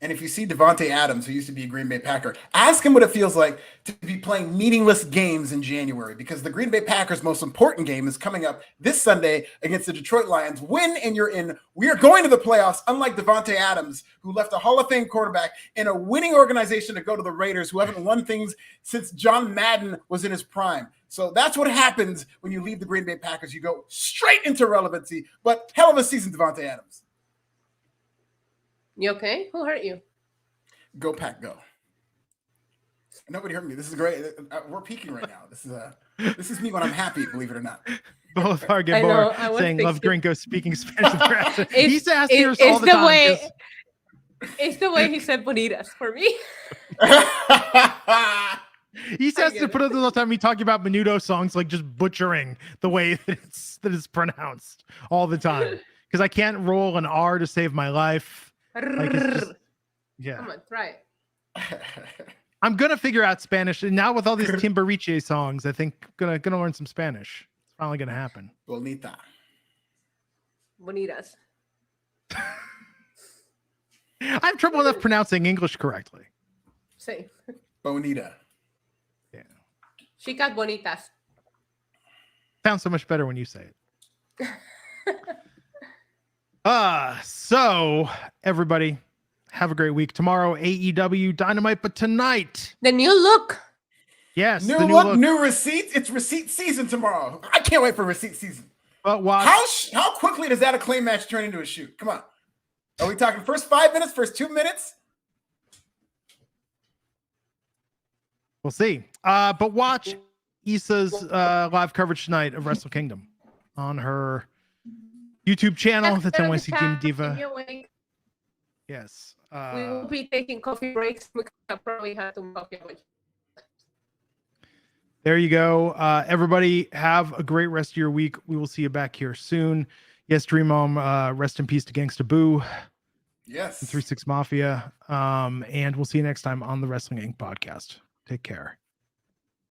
And if you see Devontae Adams, who used to be a Green Bay Packer, ask him what it feels like to be playing meaningless games in January, because the Green Bay Packers' most important game is coming up this Sunday against the Detroit Lions. Win and you're in. We are going to the playoffs, unlike Devontae Adams, who left a Hall of Fame quarterback in a winning organization to go to the Raiders, who haven't won things since John Madden was in his prime. So that's what happens when you leave the Green Bay Packers. You go straight into relevancy, but hell of a season, Devontae Adams. You okay? Who hurt you? Go Pack, go! Nobody hurt me. This is great. We're peaking right now. This is me when I'm happy. Believe it or not. Boulevard Gilmore saying love Gringo speaking Spanish. He's asked us all the time. It's the way he said bonitas for me. He says to put it all the time. Me talking about Menudo songs, like just butchering the way that it's pronounced all the time, because I can't roll an R to save my life. Like yeah. Come on, try it. I'm gonna figure out Spanish, and now with all these Timbiriche songs, I think gonna learn some Spanish. It's finally gonna happen. Bonita. Bonitas. I have trouble enough pronouncing English correctly. Same. Bonita. Yeah. Chicas bonitas. Sounds so much better when you say it. So everybody have a great week. Tomorrow, AEW Dynamite, but tonight, the new look. Yes. New look, new receipts. It's receipt season tomorrow. I can't wait for receipt season. But watch. How quickly does that acclaim match turn into a shoot? Come on. Are we talking first 5 minutes, first 2 minutes? We'll see. But watch Issa's live coverage tonight of Wrestle Kingdom on her YouTube channel. That's NYC Team Diva. Yes. We will be taking coffee breaks because I probably have to coffee. There you go. Everybody have a great rest of your week. We will see you back here soon. Yes, Dream Home, rest in peace to Gangsta Boo. Yes. 3-6 Mafia. And we'll see you next time on the Wrestling Inc. podcast. Take care.